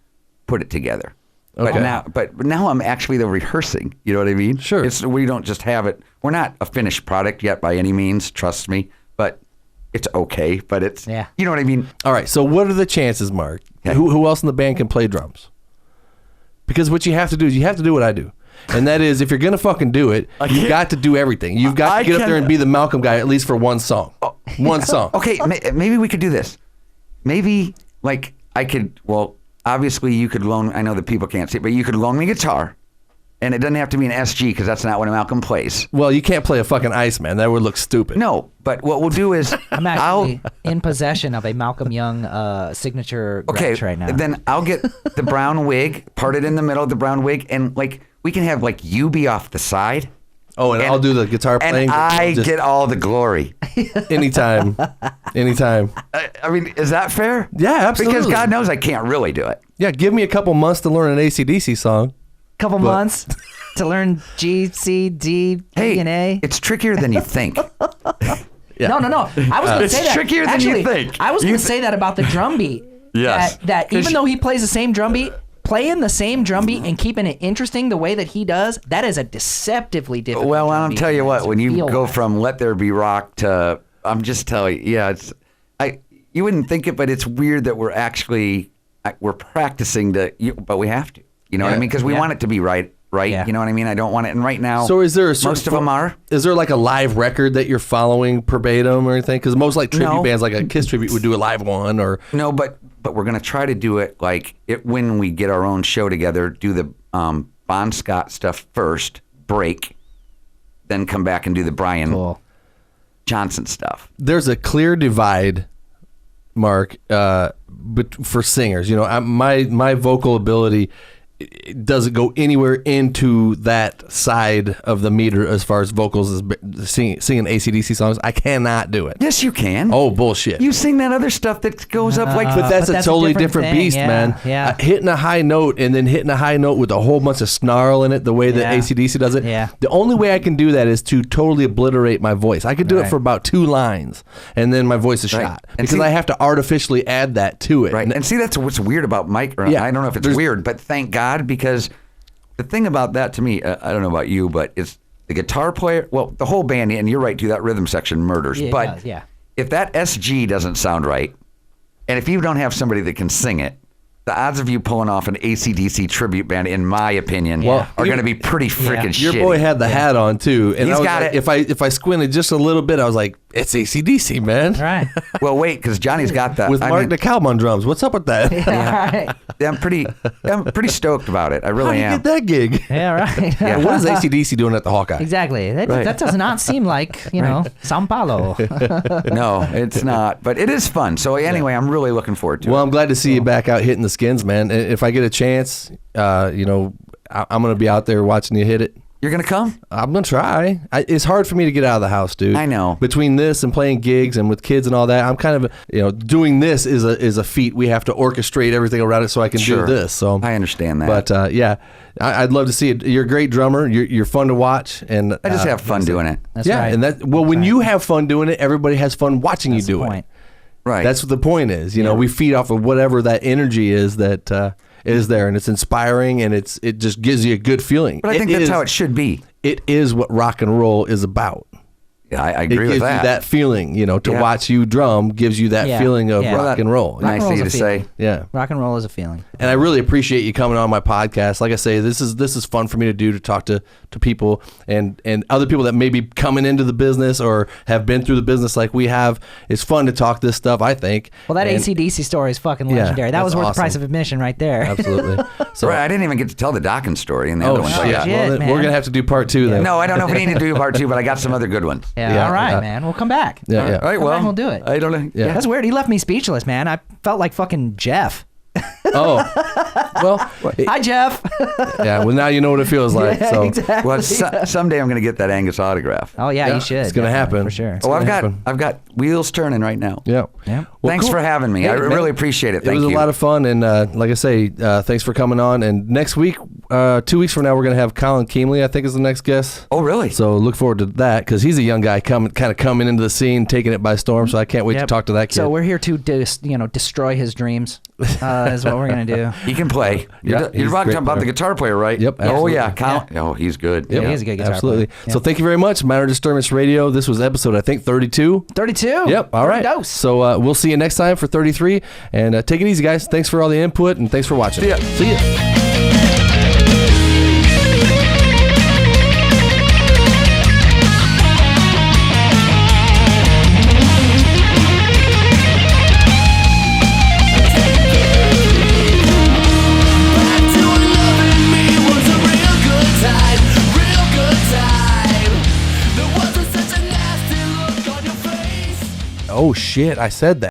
put it together. Okay. But now I'm actually rehearsing. You know what I mean? Sure. We don't just have it. We're not a finished product yet by any means, trust me. But it's okay. But it's, you know what I mean? All right. So what are the chances, Mark? Okay. Who else in the band can play drums? Because what you have to do is you have to do what I do. And that is, if you're going to fucking do it, you've got to do everything. You've got to get up there and be the Malcolm guy, at least for one song. One song. Okay, maybe we could do this. Maybe, like, I could, well, obviously you could loan, I know that people can't see it, but you could loan me a guitar. And it doesn't have to be an SG, because that's not what Malcolm plays. Well, you can't play a fucking Iceman. That would look stupid. No, but what we'll do is... I'm actually in possession of a Malcolm Young signature Gretsch right now. Then I'll get the brown wig, parted in the middle of the brown wig, and, like, we can have, like, you be off the side. Oh, and I'll do the guitar playing. And I get all the glory. Anytime. I mean, is that fair? Yeah, absolutely. Because God knows I can't really do it. Yeah, give me a couple months to learn an AC/DC song. Couple months to learn G, C, D, E, and A. It's trickier than you think. Yeah. No. I was going to say that. It's trickier than you think. I was going to say that about the drum beat. Yes. That even though he plays the same drum beat, playing the same drum beat and keeping it interesting the way that he does, that is a deceptively difficult Well, drum I'll beat tell you what, when you go like. from Let There Be Rock to, I'm just telling you, you wouldn't think it, but it's weird that we're practicing but we have to. You know what I mean? Because we want it to be right. Yeah. You know what I mean? I don't want it. And right now, so is there most of them are. Is there like a live record that you're following verbatim or anything? Because most like tribute bands, like a Kiss tribute, would do a live one or. No, but we're going to try to do it like when we get our own show together, do the Bon Scott stuff first, break, then come back and do the Brian Johnson stuff. There's a clear divide, Mark, for singers. You know, my vocal ability, it doesn't go anywhere into that side of the meter as far as vocals as singing AC/DC songs. I cannot do it. Yes, you can. Oh, bullshit. You sing that other stuff that goes up like... But that's a totally different thing. beast, man. Yeah. Hitting a high note and then hitting a high note with a whole bunch of snarl in it, the way that AC/DC does it. Yeah. The only way I can do that is to totally obliterate my voice. I could do it for about 2 lines, and then my voice is shot. And because I have to artificially add that to it. Right. And see, that's what's weird about Mike. I don't know if it's weird, but thank God, because the thing about that to me, I don't know about you, but it's the guitar player, well, the whole band, and you're right too, that rhythm section murders. Yeah, but if that SG doesn't sound right, and if you don't have somebody that can sing it, the odds of you pulling off an AC/DC tribute band, in my opinion, are going to be pretty freaking shitty. Your boy had the hat on too, and He's I was got like, it. If I squinted just a little bit, I was like, it's AC/DC, man. Right. Well, wait, because Johnny's got that With Mark Dekalb on drums. What's up with that? Right. I'm pretty stoked about it. I really How am. did you get that gig? Yeah, right. Yeah, what is AC/DC doing at the Hawkeye? Exactly. That does not seem like, Sao Paulo. No, it's not. But it is fun. So anyway, I'm really looking forward to it. Well, I'm glad to see you back out hitting the skins, man. If I get a chance, I'm going to be out there watching you hit it. You're going to come? I'm going to try. It's hard for me to get out of the house, dude. I know. Between this and playing gigs and with kids and all that, I'm kind of, doing this is a feat. We have to orchestrate everything around it so I can do this. So I understand that. But I'd love to see it. You're a great drummer. You're fun to watch, and I just have fun doing it. That's right. And when you have fun doing it, everybody has fun watching you do it. Right. That's what the point is. We feed off of whatever that energy is that is there, and it's inspiring, and it just gives you a good feeling. But I think that's how it should be. It is what rock and roll is about. Yeah, I agree with that. It gives you that feeling, to watch you drum gives you that feeling of rock and roll. Nice of you to say. Yeah. Rock and roll is a feeling. And I really appreciate you coming on my podcast. Like I say, this is fun for me to do, to talk to people and other people that may be coming into the business or have been through the business like we have. It's fun to talk this stuff, I think. Well, that AC/DC story is fucking legendary. That was worth the price of admission right there. Absolutely. So I didn't even get to tell the Dawkins story and the other ones. Shit. Well, we're going to have to do part 2 then. No, I don't know if we need to do part 2, but I got some other good ones. Yeah, all right, man. We'll come back. Yeah. All right, Come back and we'll do it. I don't know. Yeah. That's weird. He left me speechless, man. I felt like fucking Jeff. Oh, well, Hi, Jeff. yeah. Well, now you know what it feels like. Yeah, So exactly. Well, someday I'm going to get that Angus autograph. Oh yeah, you should. it's gonna definitely, happen for sure. Oh, happen. I've got wheels turning right now. Yeah. Yeah. Well, Thanks cool. for having me. Hey, I man, really appreciate it. Thank It was you. a lot of fun, and like I say, thanks for coming on. And next week, 2 weeks from now, we're gonna have Colin Keemley, I think, is the next guest. Oh, really? So look forward to that because he's a young guy coming into the scene, taking it by storm. So I can't wait to Yep. talk to that kid. So we're here to destroy his dreams. Is what we're gonna do. He can play. Yeah, he's You're a talking great about the player. guitar player, right? Yep, Oh, absolutely. yeah. Colin. Oh, he's good. Yep. Yeah, he's a good guitar Absolutely. player. So Yeah. thank you very much, Miner Disturbance Radio. This was episode, I think, 32. 32. Yep. All right. Dose. So we'll see you next time for 33. And take it easy, guys. Thanks for all the input and thanks for watching. See ya. See ya. Oh shit, I said that.